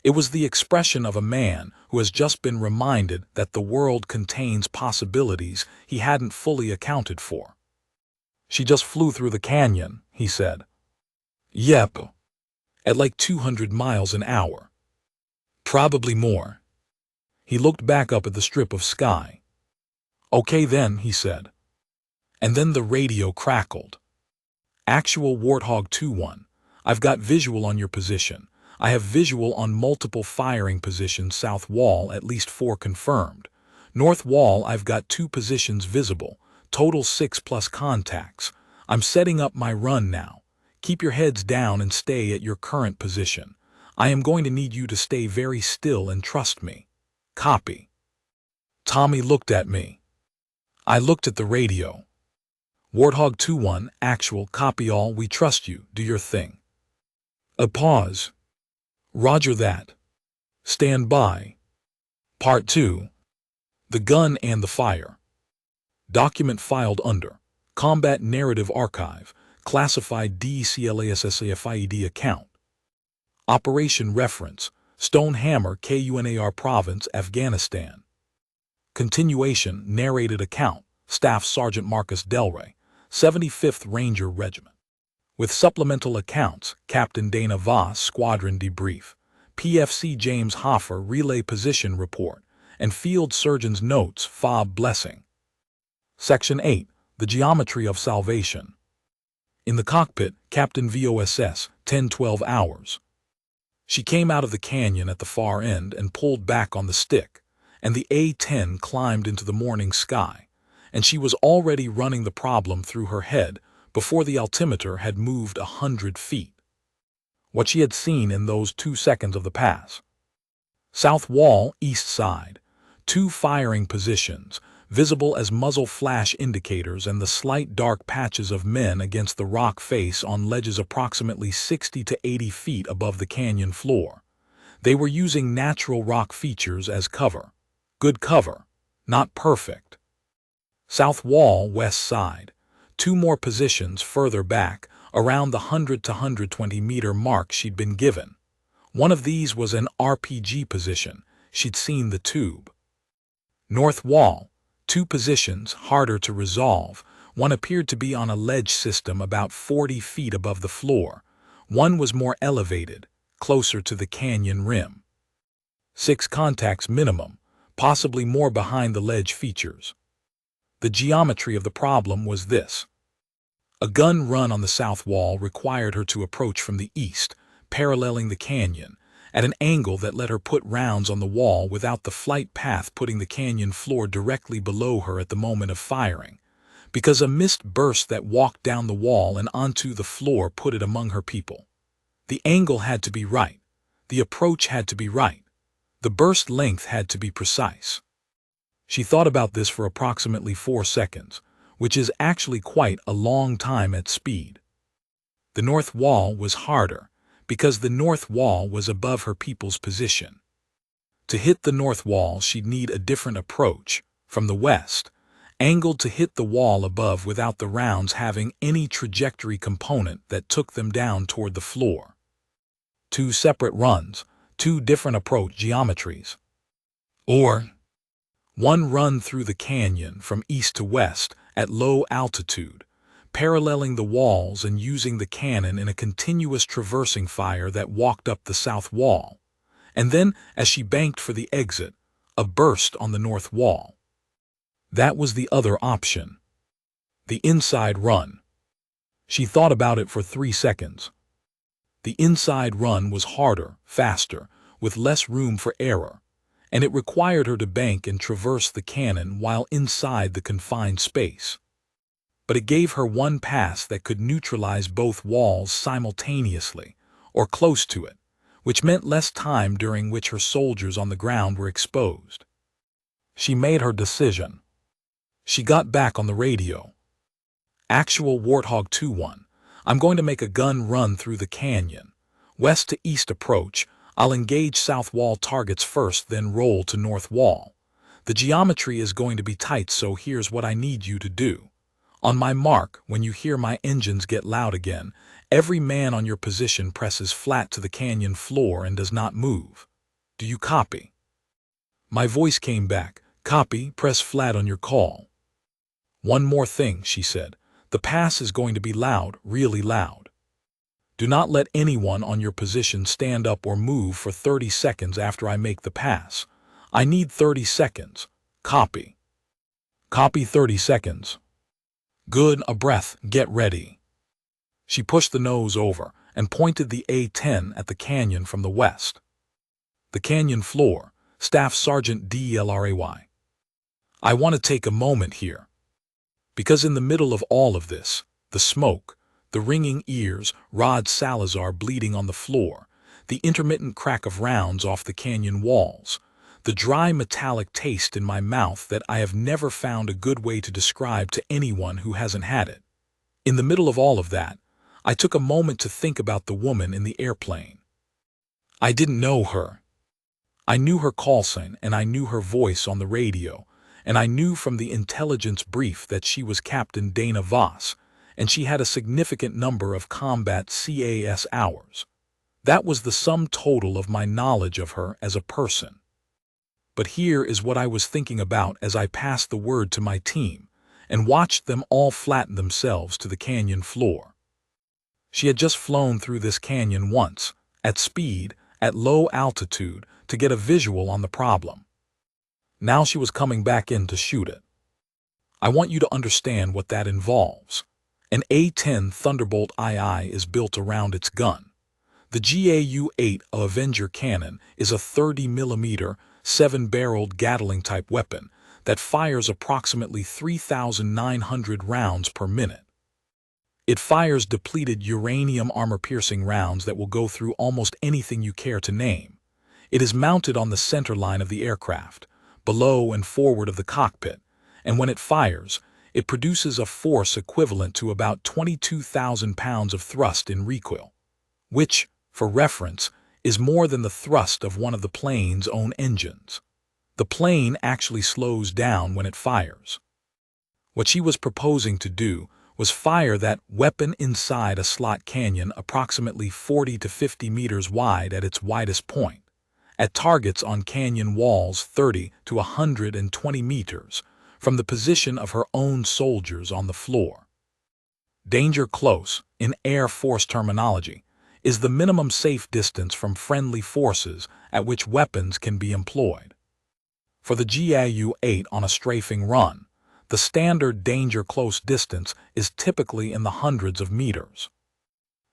It was the expression of a man who has just been reminded that the world contains possibilities he hadn't fully accounted for. She just flew through the canyon, he said. Yep. At like 200 miles an hour. Probably more. He looked back up at the strip of sky. Okay then, he said. And then the radio crackled. Actual Warthog 2-1. I've got visual on your position. I have visual on multiple firing positions south wall, at least 4 confirmed. North wall I've got 2 positions visible, total 6 plus contacts. I'm setting up my run now. Keep your heads down and stay at your current position. I am going to need you to stay very still and trust me. Copy. Tommy looked at me. I looked at the radio. Warthog 2-1, actual, copy all, we trust you, do your thing. A pause. Roger that. Stand by. Part 2. The gun and the fire. Document filed under Combat Narrative Archive, classified DECLASSAFIED account. Operation reference, Stone Hammer KUNAR Province, Afghanistan. Continuation, narrated account, Staff Sergeant Marcus Delray, 75th Ranger Regiment. With supplemental accounts, Captain Dana Voss, Squadron Debrief, PFC James Hoffer Relay Position Report, and Field Surgeon's Notes, Fob Blessing. Section 8, The Geometry of Salvation. In the cockpit, Captain VOSS, 10-12 hours. She came out of the canyon at the far end and pulled back on the stick, and the A-10 climbed into the morning sky, and she was already running the problem through her head before the altimeter had moved 100 feet. What she had seen in those 2 seconds of the pass. South wall, east side. 2 firing positions, visible as muzzle flash indicators, and the slight dark patches of men against the rock face on ledges approximately 60 to 80 feet above the canyon floor. They were using natural rock features as cover. Good cover, not perfect. South wall, west side. 2 more positions further back, around the 100 to 120-meter mark she'd been given. One of these was an RPG position. She'd seen the tube. North wall. 2 positions, harder to resolve. One appeared to be on a ledge system about 40 feet above the floor. One was more elevated, closer to the canyon rim. 6 contacts minimum, possibly more behind the ledge features. The geometry of the problem was this. A gun run on the south wall required her to approach from the east, paralleling the canyon, at an angle that let her put rounds on the wall without the flight path putting the canyon floor directly below her at the moment of firing, because a mist burst that walked down the wall and onto the floor put it among her people. The angle had to be right. The approach had to be right. The burst length had to be precise. She thought about this for approximately 4 seconds, which is actually quite a long time at speed. The north wall was harder, because the north wall was above her people's position. To hit the north wall, she'd need a different approach, from the west, angled to hit the wall above without the rounds having any trajectory component that took them down toward the floor. 2 separate runs, 2 different approach geometries. Or 1 run through the canyon from east to west at low altitude, paralleling the walls and using the cannon in a continuous traversing fire that walked up the south wall, and then, as she banked for the exit, a burst on the north wall. That was the other option. The inside run. She thought about it for 3 seconds. The inside run was harder, faster, with less room for error, and it required her to bank and traverse the cannon while inside the confined space. But it gave her 1 pass that could neutralize both walls simultaneously, or close to it, which meant less time during which her soldiers on the ground were exposed. She made her decision. She got back on the radio. Actual Warthog 2-1. I'm going to make a gun run through the canyon. West to east approach. I'll engage south wall targets first, then roll to north wall. The geometry is going to be tight, so here's what I need you to do. On my mark, when you hear my engines get loud again, every man on your position presses flat to the canyon floor and does not move. Do you copy? My voice came back. Copy, press flat on your call. 1 more thing, she said. The pass is going to be loud, really loud. Do not let anyone on your position stand up or move for 30 seconds after I make the pass. I need 30 seconds. Copy. Copy 30 seconds. Good, a breath, get ready. She pushed the nose over and pointed the A-10 at the canyon from the west. The canyon floor, Staff Sergeant DLRAY. I want to take a moment here. Because in the middle of all of this, the smoke, the ringing ears, Rod Salazar bleeding on the floor, the intermittent crack of rounds off the canyon walls, the dry metallic taste in my mouth that I have never found a good way to describe to anyone who hasn't had it. In the middle of all of that, I took a moment to think about the woman in the airplane. I didn't know her. I knew her call sign and I knew her voice on the radio, and I knew from the intelligence brief that she was Captain Dana Voss, and she had a significant number of combat CAS hours. That was the sum total of my knowledge of her as a person. But here is what I was thinking about as I passed the word to my team and watched them all flatten themselves to the canyon floor. She had just flown through this canyon once, at speed, at low altitude, to get a visual on the problem. Now she was coming back in to shoot it. I want you to understand what that involves. An A-10 Thunderbolt II is built around its gun. The GAU-8 Avenger cannon is a 30mm, 7-barreled Gatling-type weapon that fires approximately 3,900 rounds per minute. It fires depleted uranium armor-piercing rounds that will go through almost anything you care to name. It is mounted on the center line of the aircraft, below and forward of the cockpit, and when it fires, it produces a force equivalent to about 22,000 pounds of thrust in recoil, which, for reference, is more than the thrust of one of the plane's own engines. The plane actually slows down when it fires. What she was proposing to do was fire that weapon inside a slot canyon approximately 40 to 50 meters wide at its widest point, at targets on canyon walls 30 to 120 meters from the position of her own soldiers on the floor. Danger close, in Air Force terminology, is the minimum safe distance from friendly forces at which weapons can be employed. For the GAU-8 on a strafing run, the standard danger close distance is typically in the hundreds of meters.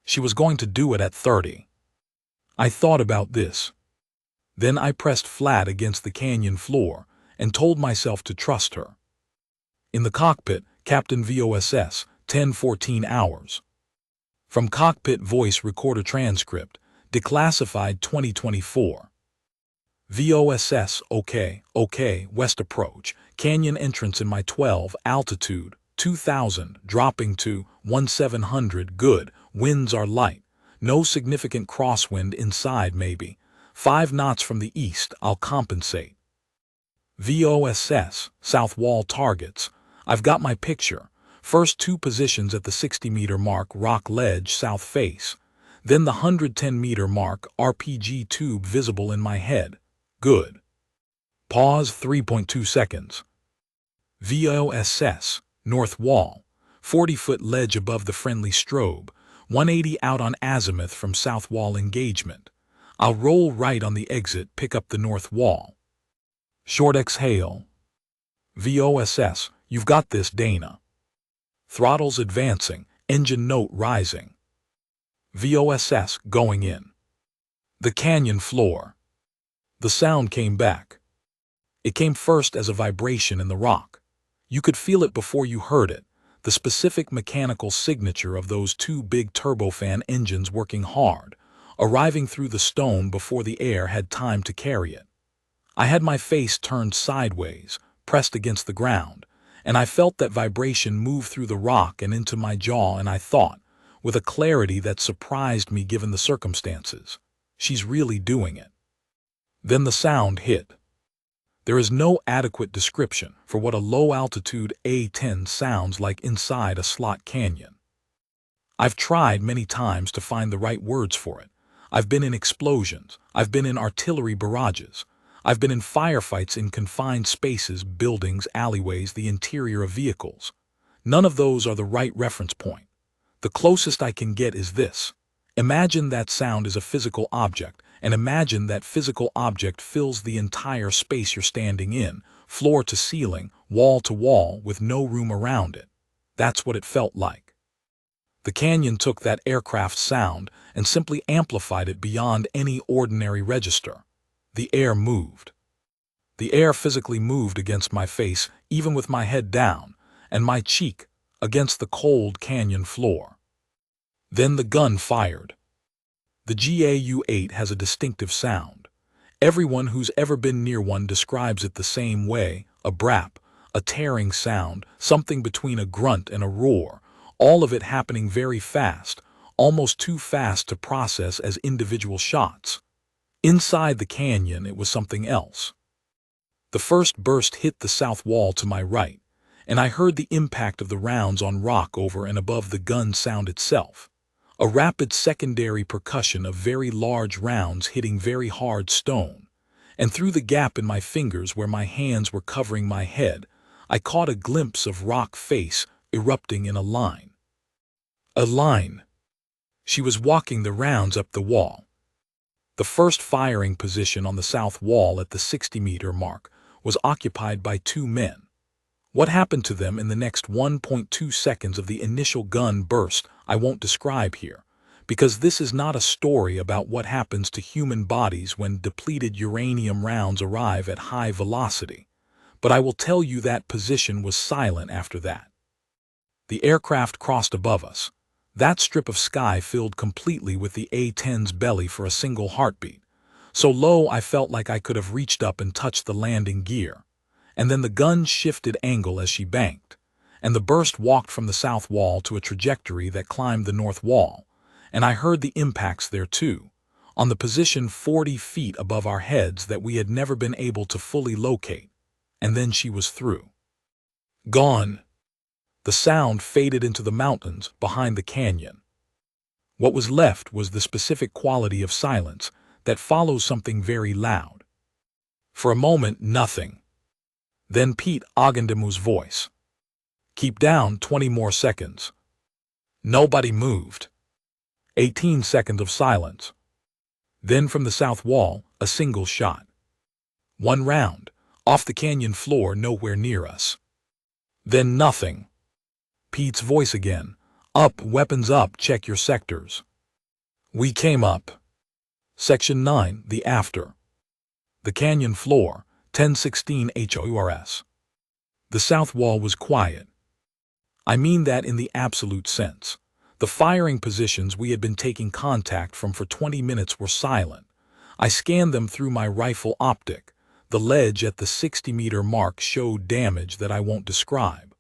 She was going to do it at 30. I thought about this. Then I pressed flat against the canyon floor and told myself to trust her. In the cockpit, Captain VOSS, 10:14 hours. From Cockpit Voice Recorder Transcript, Declassified 2024. VOSS, okay, west approach, canyon entrance in my 12, altitude, 2000, dropping to 1700, good, winds are light, no significant crosswind inside maybe, 5 knots from the east, I'll compensate. VOSS, south wall targets, I've got my picture. First 2 positions at the 60-meter mark, rock ledge, south face. Then the 110-meter mark, RPG tube visible in my head. Good. Pause 3.2 seconds. VOSS, north wall, 40-foot ledge above the friendly strobe, 180 out on azimuth from south wall engagement. I'll roll right on the exit, pick up the north wall. Short exhale. VOSS, you've got this, Dana. Throttles advancing, engine note rising. VOSS going in. The canyon floor. The sound came back. It came first as a vibration in the rock. You could feel it before you heard it, the specific mechanical signature of those 2 big turbofan engines working hard, arriving through the stone before the air had time to carry it. I had my face turned sideways, pressed against the ground, and I felt that vibration move through the rock and into my jaw, and I thought, with a clarity that surprised me given the circumstances, she's really doing it. Then the sound hit. There is no adequate description for what a low-altitude A-10 sounds like inside a slot canyon. I've tried many times to find the right words for it. I've been in explosions. I've been in artillery barrages. I've been in firefights in confined spaces, buildings, alleyways, the interior of vehicles. None of those are the right reference point. The closest I can get is this. Imagine that sound is a physical object, and imagine that physical object fills the entire space you're standing in, floor to ceiling, wall to wall, with no room around it. That's what it felt like. The canyon took that aircraft sound and simply amplified it beyond any ordinary register. The air moved. The air physically moved against my face, even with my head down, and my cheek against the cold canyon floor. Then the gun fired. The GAU-8 has a distinctive sound. Everyone who's ever been near one describes it the same way, a brap, a tearing sound, something between a grunt and a roar, all of it happening very fast, almost too fast to process as individual shots. Inside the canyon, it was something else. The first burst hit the south wall to my right, and I heard the impact of the rounds on rock over and above the gun sound itself. A rapid secondary percussion of very large rounds hitting very hard stone, and through the gap in my fingers where my hands were covering my head, I caught a glimpse of rock face erupting in a line. A line. She was walking the rounds up the wall. The first firing position on the south wall at the 60-meter mark was occupied by 2 men. What happened to them in the next 1.2 seconds of the initial gun burst I won't describe here, because this is not a story about what happens to human bodies when depleted uranium rounds arrive at high velocity, but I will tell you that position was silent after that. The aircraft crossed above us. That strip of sky filled completely with the A-10's belly for a single heartbeat, so low I felt like I could have reached up and touched the landing gear. And then the gun shifted angle as she banked, and the burst walked from the south wall to a trajectory that climbed the north wall, and I heard the impacts there too, on the position 40 feet above our heads that we had never been able to fully locate, and then she was through. Gone. The sound faded into the mountains behind the canyon. What was left was the specific quality of silence that follows something very loud. For a moment, nothing. Then Pete Ogundemu's voice. Keep down 20 more seconds. Nobody moved. 18 seconds of silence. Then from the south wall, a single shot. One round, off the canyon floor nowhere near us. Then nothing. Pete's voice again. Up, weapons up, check your sectors. We came up. Section 9, the after. The canyon floor, 1016 HOURS. The south wall was quiet. I mean that in the absolute sense. The firing positions we had been taking contact from for 20 minutes were silent. I scanned them through my rifle optic. The ledge at the 60-meter mark showed damage that I won't describe.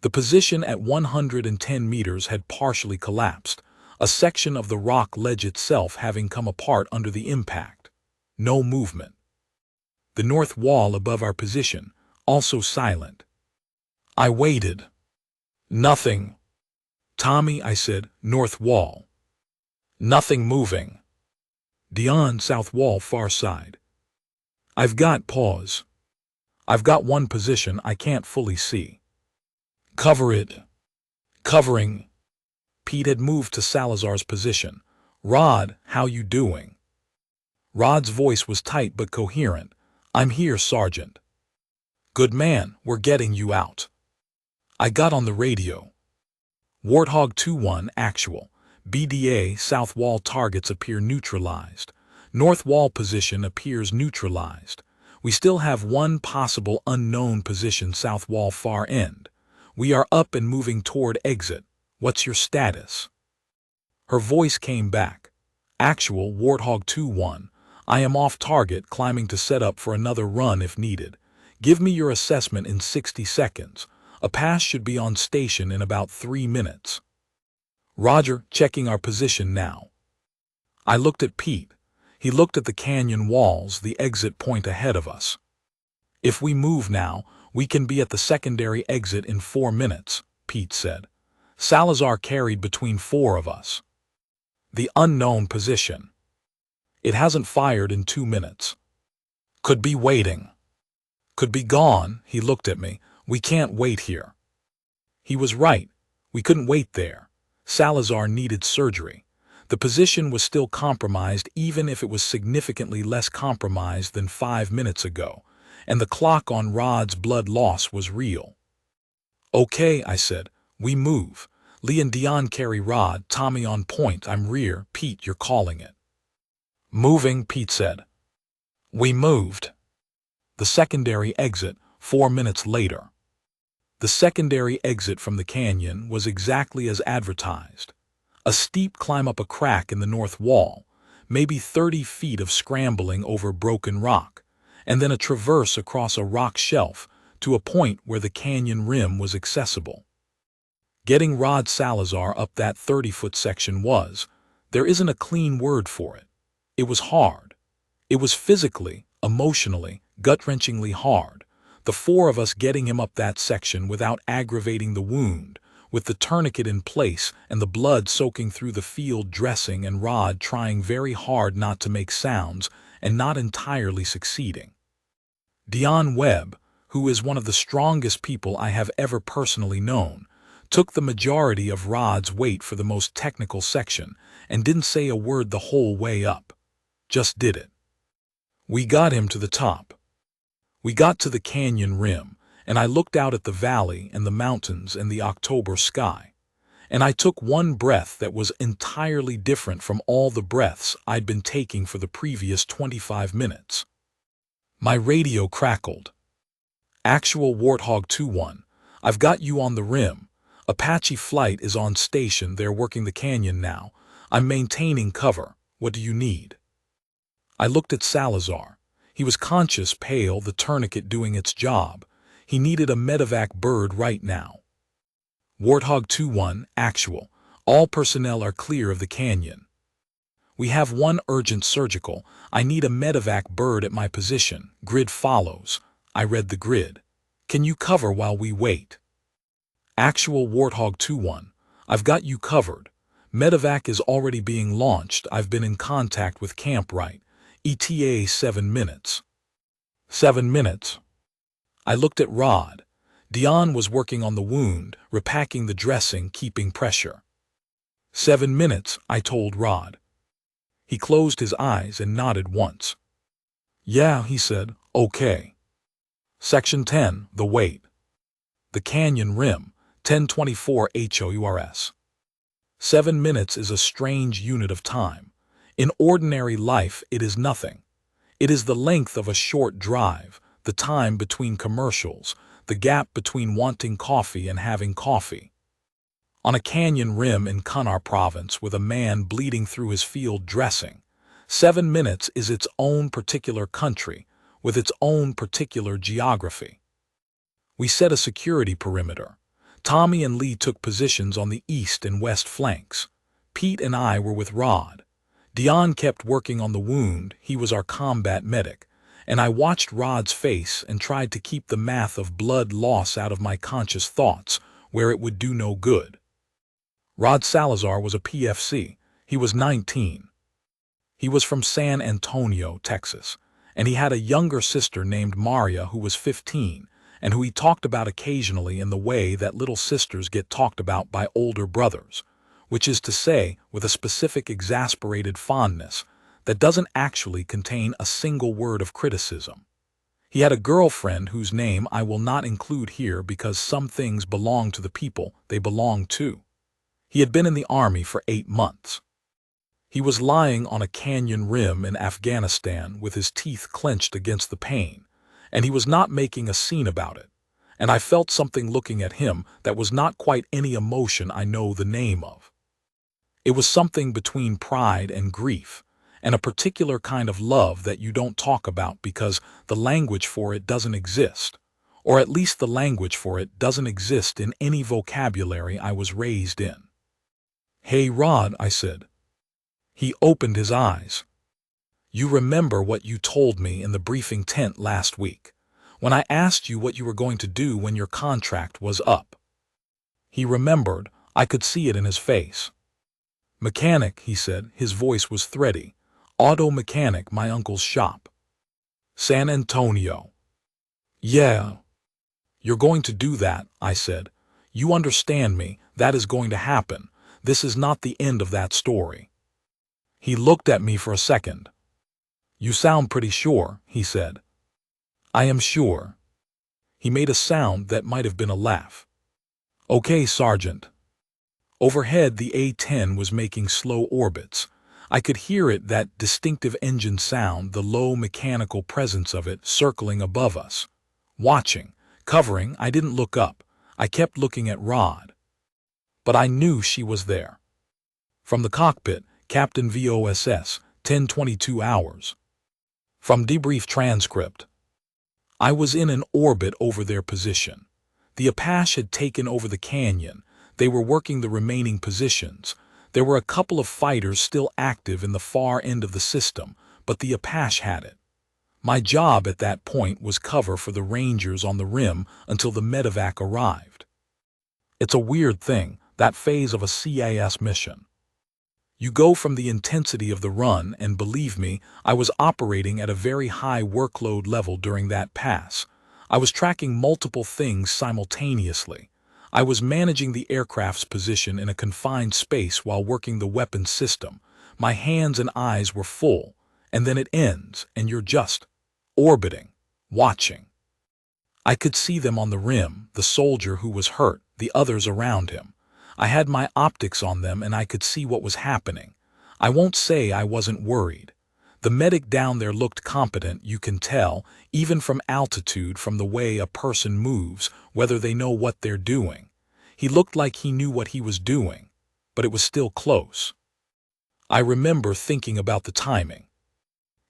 The position at 110 meters had partially collapsed, a section of the rock ledge itself having come apart under the impact. No movement. The north wall above our position, also silent. I waited. Nothing. Tommy, I said, north wall. Nothing moving. Dion, south wall, far side. I've got pause. I've got one position I can't fully see. Cover it. Covering. Pete had moved to Salazar's position. Rod, how you doing? Rod's voice was tight but coherent. I'm here, Sergeant. Good man, we're getting you out. I got on the radio. Warthog 2-1 actual. BDA south wall targets appear neutralized. North wall position appears neutralized. We still have one possible unknown position south wall far end. We are up and moving toward exit. What's your status? Her voice came back. Actual Warthog 2-1. I am off target, climbing to set up for another run if needed. Give me your assessment in 60 seconds. A pass should be on station in about 3 minutes. Roger, checking our position now. I looked at Pete. He looked at the canyon walls, the exit point ahead of us. If we move now, we can be at the secondary exit in 4 minutes, Pete said. Salazar carried between 4 of us. The unknown position. It hasn't fired in 2 minutes. Could be waiting. Could be gone, he looked at me. We can't wait here. He was right. We couldn't wait there. Salazar needed surgery. The position was still compromised even if it was significantly less compromised than 5 minutes ago, and the clock on Rod's blood loss was real. Okay, I said. We move. Lee and Dion carry Rod, Tommy on point, I'm rear, Pete, you're calling it. Moving, Pete said. We moved. The secondary exit, 4 minutes later. The secondary exit from the canyon was exactly as advertised. A steep climb up a crack in the north wall, maybe 30 feet of scrambling over broken rock, and then a traverse across a rock shelf to a point where the canyon rim was accessible. Getting Rod Salazar up that 30-foot section was, there isn't a clean word for it. It was hard. It was physically, emotionally, gut-wrenchingly hard. The 4 of us getting him up that section without aggravating the wound, with the tourniquet in place and the blood soaking through the field dressing and Rod trying very hard not to make sounds and not entirely succeeding. Dion Webb, who is one of the strongest people I have ever personally known, took the majority of Rod's weight for the most technical section and didn't say a word the whole way up. Just did it. We got him to the top. We got to the canyon rim, and I looked out at the valley and the mountains and the October sky, and I took one breath that was entirely different from all the breaths I'd been taking for the previous 25 minutes. My radio crackled. Actual Warthog 2-1, I've got you on the rim. Apache flight is on station, they're working the canyon now. I'm maintaining cover. What do you need? I looked at Salazar. He was conscious, pale, the tourniquet doing its job. He needed a medevac bird right now. Warthog 2-1, actual. All personnel are clear of the canyon. We have one urgent surgical. I need a medevac bird at my position. Grid follows. I read the grid. Can you cover while we wait? Actual Warthog 2-1. I've got you covered. Medevac is already being launched. I've been in contact with Camp Wright. ETA 7 minutes. 7 minutes. I looked at Rod. Dion was working on the wound, repacking the dressing, keeping pressure. 7 minutes, I told Rod. He closed his eyes and nodded once. Yeah, he said, okay. Section 10, the weight. The canyon rim, 1024 HOURS. 7 minutes is a strange unit of time. In ordinary life, it is nothing. It is the length of a short drive, the time between commercials, the gap between wanting coffee and having coffee. On a canyon rim in Kannar province with a man bleeding through his field dressing, 7 minutes is its own particular country, with its own particular geography. We set a security perimeter. Tommy and Lee took positions on the east and west flanks. Pete and I were with Rod. Dion kept working on the wound, he was our combat medic, and I watched Rod's face and tried to keep the math of blood loss out of my conscious thoughts, where it would do no good. Rod Salazar was a PFC. He was 19. He was from San Antonio, Texas, and he had a younger sister named Maria who was 15, and who he talked about occasionally in the way that little sisters get talked about by older brothers, which is to say, with a specific exasperated fondness that doesn't actually contain a single word of criticism. He had a girlfriend whose name I will not include here because some things belong to the people they belong to. He had been in the army for 8 months. He was lying on a canyon rim in Afghanistan with his teeth clenched against the pain, and he was not making a scene about it, and I felt something looking at him that was not quite any emotion I know the name of. It was something between pride and grief, and a particular kind of love that you don't talk about because the language for it doesn't exist, or at least the language for it doesn't exist in any vocabulary I was raised in. Hey Rod, I said. He opened his eyes. You remember what you told me in the briefing tent last week, when I asked you what you were going to do when your contract was up. He remembered. I could see it in his face. Mechanic, he said, his voice was thready. Auto mechanic, my uncle's shop. San Antonio. Yeah. You're going to do that, I said. You understand me, that is going to happen. This is not the end of that story. He looked at me for a second. You sound pretty sure, he said. I am sure. He made a sound that might have been a laugh. Okay, Sergeant. Overhead, the A-10 was making slow orbits. I could hear it, that distinctive engine sound, the low mechanical presence of it circling above us. Watching, covering, I didn't look up. I kept looking at Rod. But I knew she was there. From the cockpit, Captain VOSS, 10:22 hours. From debrief transcript. I was in an orbit over their position. The Apache had taken over the canyon. They were working the remaining positions. There were a couple of fighters still active in the far end of the system, but the Apache had it. My job at that point was cover for the Rangers on the rim until the medevac arrived. It's a weird thing, that phase of a CIS mission. You go from the intensity of the run, and believe me, I was operating at a very high workload level during that pass. I was tracking multiple things simultaneously. I was managing the aircraft's position in a confined space while working the weapons system. My hands and eyes were full, and then it ends, and you're just orbiting, watching. I could see them on the rim, the soldier who was hurt, the others around him. I had my optics on them and I could see what was happening. I won't say I wasn't worried. The medic down there looked competent, you can tell, even from altitude, from the way a person moves, whether they know what they're doing. He looked like he knew what he was doing, but it was still close. I remember thinking about the timing.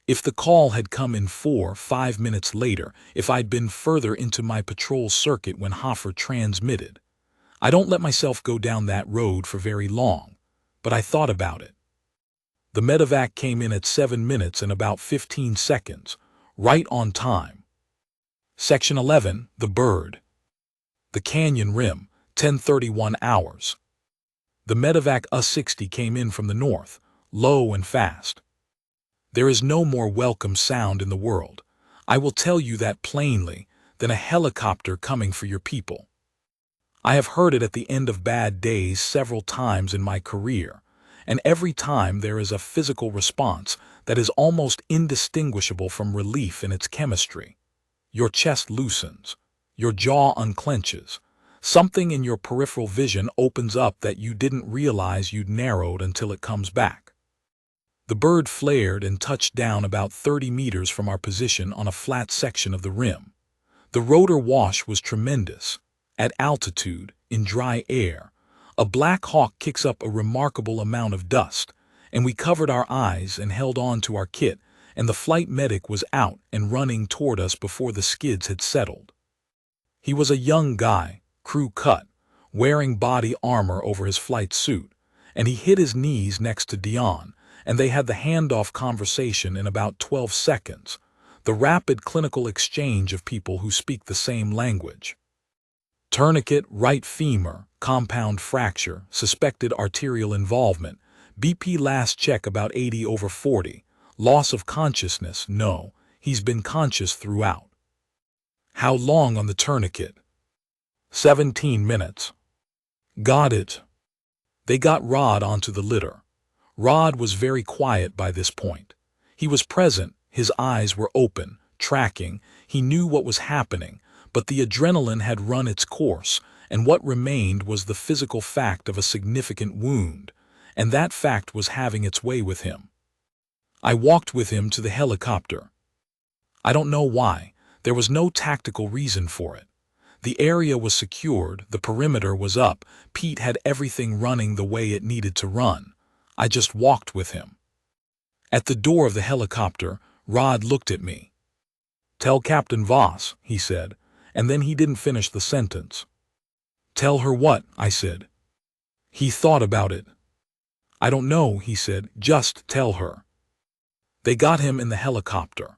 If the call had come in 4 or 5 minutes later, if I'd been further into my patrol circuit when Hoffer transmitted. I don't let myself go down that road for very long, but I thought about it. The medevac came in at 7 minutes and about 15 seconds, right on time. Section 11, The Bird. The canyon rim, 10:31 hours. The medevac A-60 came in from the north, low and fast. There is no more welcome sound in the world, I will tell you that plainly, than a helicopter coming for your people. I have heard it at the end of bad days several times in my career, and every time there is a physical response that is almost indistinguishable from relief in its chemistry. Your chest loosens, your jaw unclenches, something in your peripheral vision opens up that you didn't realize you'd narrowed until it comes back. The bird flared and touched down about 30 meters from our position on a flat section of the rim. The rotor wash was tremendous. At altitude, in dry air, a Black Hawk kicks up a remarkable amount of dust, and we covered our eyes and held on to our kit, and the flight medic was out and running toward us before the skids had settled. He was a young guy, crew cut, wearing body armor over his flight suit, and he hit his knees next to Dion, and they had the handoff conversation in about 12 seconds, the rapid clinical exchange of people who speak the same language. Tourniquet, right femur, compound fracture, suspected arterial involvement, BP last check about 80/40, loss of consciousness, no, he's been conscious throughout. How long on the tourniquet? 17 minutes. Got it. They got Rod onto the litter. Rod was very quiet by this point. He was present, his eyes were open, tracking, he knew what was happening, but the adrenaline had run its course, and what remained was the physical fact of a significant wound, and that fact was having its way with him. I walked with him to the helicopter. I don't know why, there was no tactical reason for it. The area was secured, the perimeter was up, Pete had everything running the way it needed to run. I just walked with him. At the door of the helicopter, Rod looked at me. "Tell Captain Voss," he said, and then he didn't finish the sentence. "Tell her what?" I said. He thought about it. "I don't know," he said, "just tell her." They got him in the helicopter.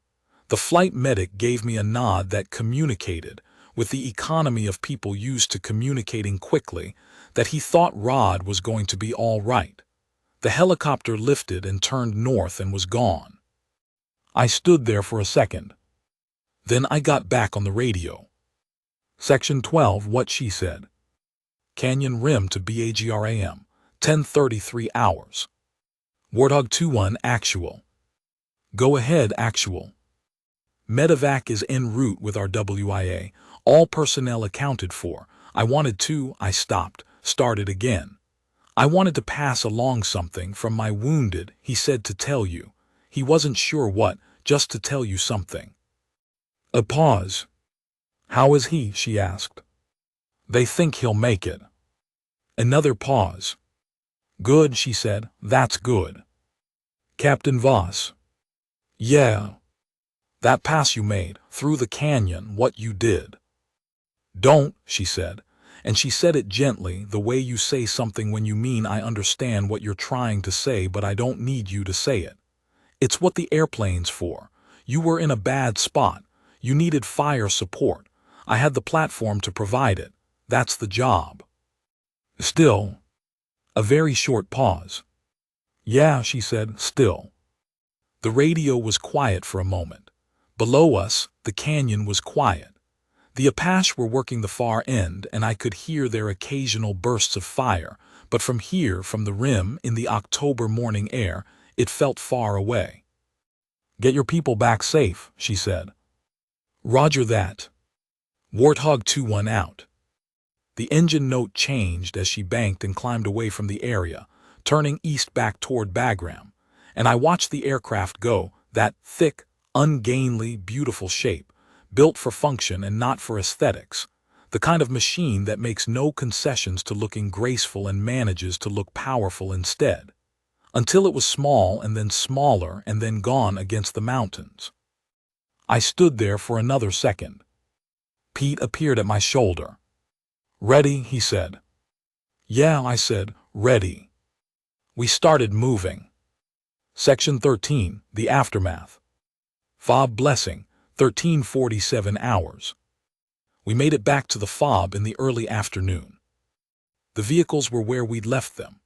The flight medic gave me a nod that communicated, with the economy of people used to communicating quickly, that he thought Rod was going to be all right. The helicopter lifted and turned north and was gone. I stood there for a second. Then I got back on the radio. Section 12, what she said. Canyon rim to BAGRAM, 10:33 hours. Warthog 2-1 actual. Go ahead actual. Medevac is en route with our WIA, all personnel accounted for. I stopped, started again. I wanted to pass along something from my wounded, he said, to tell you. He wasn't sure what, just to tell you something. A pause. How is he? She asked. They think he'll make it. Another pause. Good, she said, that's good. Captain Voss. Yeah. That pass you made, through the canyon, what you did. Don't, she said, and she said it gently, the way you say something when you mean I understand what you're trying to say but I don't need you to say it. It's what the airplane's for. You were in a bad spot. You needed fire support. I had the platform to provide it. That's the job. Still. A very short pause. Yeah, she said, still. The radio was quiet for a moment. Below us, the canyon was quiet. The Apache were working the far end, and I could hear their occasional bursts of fire, but from here, from the rim, in the October morning air, it felt far away. Get your people back safe, she said. Roger that. Warthog 2-1 out. The engine note changed as she banked and climbed away from the area, turning east back toward Bagram, and I watched the aircraft go, that thick, ungainly, beautiful shape, built for function and not for aesthetics, the kind of machine that makes no concessions to looking graceful and manages to look powerful instead, until it was small and then smaller and then gone against the mountains. I stood there for another second. Pete appeared at my shoulder. Ready, he said. Yeah, I said, ready. We started moving. Section 13, The Aftermath. Fob blessing, 1347 hours. We made it back to the fob in the early afternoon. The vehicles were where we'd left them.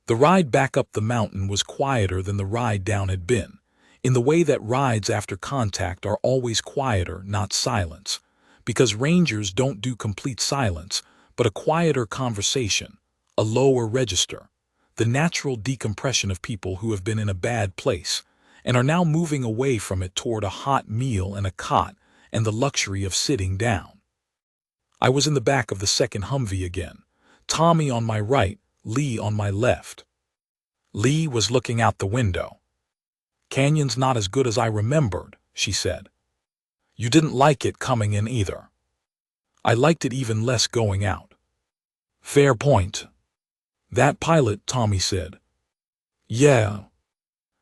The ride back up the mountain was quieter than the ride down had been, in the way that rides after contact are always quieter, not silence, because rangers don't do complete silence, but a quieter conversation, a lower register, the natural decompression of people who have been in a bad place and are now moving away from it toward a hot meal and a cot and the luxury of sitting down. I was in the back of the second Humvee again, Tommy on my right, Lee on my left. Lee was looking out the window. "Canyon's not as good as I remembered," she said. "You didn't like it coming in either." "I liked it even less going out." "Fair point." "That pilot," Tommy said. "Yeah.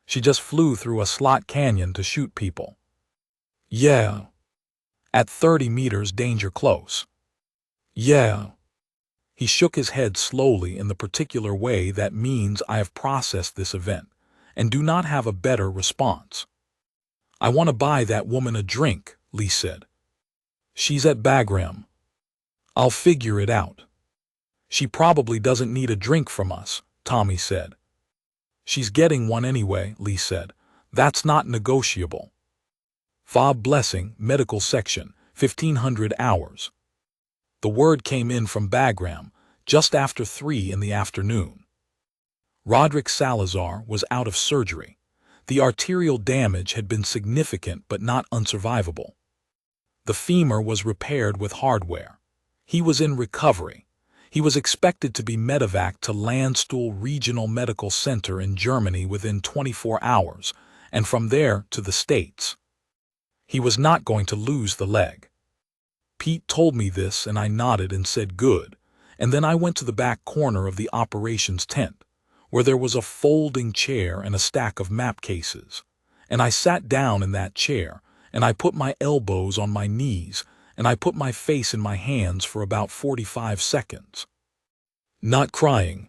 She just flew through a slot canyon to shoot people." "Yeah. At 30 meters danger close." "Yeah." He shook his head slowly in the particular way that means I have processed this event and do not have a better response. "I want to buy that woman a drink," Lee said. "She's at Bagram." "I'll figure it out." "She probably doesn't need a drink from us," Tommy said. "She's getting one anyway," Lee said. "That's not negotiable." Fob blessing, medical section, 1500 hours. The word came in from Bagram just after 3 in the afternoon. Roderick Salazar was out of surgery. The arterial damage had been significant but not unsurvivable. The femur was repaired with hardware. He was in recovery. He was expected to be medevaced to Landstuhl Regional Medical Center in Germany within 24 hours, and from there to the States. He was not going to lose the leg. Pete told me this and I nodded and said good, and then I went to the back corner of the operations tent, where there was a folding chair and a stack of map cases, and I sat down in that chair, and I put my elbows on my knees, and I put my face in my hands for about 45 seconds. Not crying.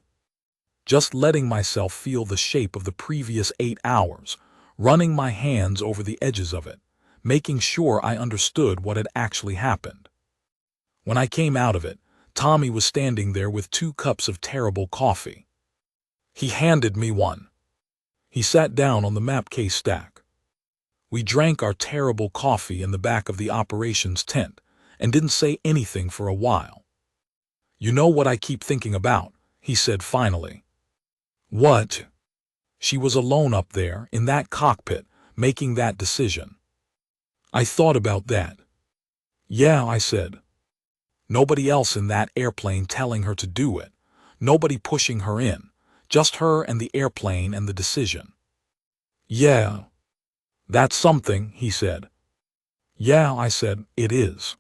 Just letting myself feel the shape of the previous 8 hours, running my hands over the edges of it, making sure I understood what had actually happened. When I came out of it, Tommy was standing there with 2 cups of terrible coffee. He handed me one. He sat down on the map case stack. We drank our terrible coffee in the back of the operations tent and didn't say anything for a while. "You know what I keep thinking about," he said finally. "What?" She was alone up there in that cockpit making that decision. "I thought about that." "Yeah," I said. "Nobody else in that airplane telling her to do it. Nobody pushing her in. Just her and the airplane and the decision." "Yeah. That's something," he said. "Yeah," I said, "it is."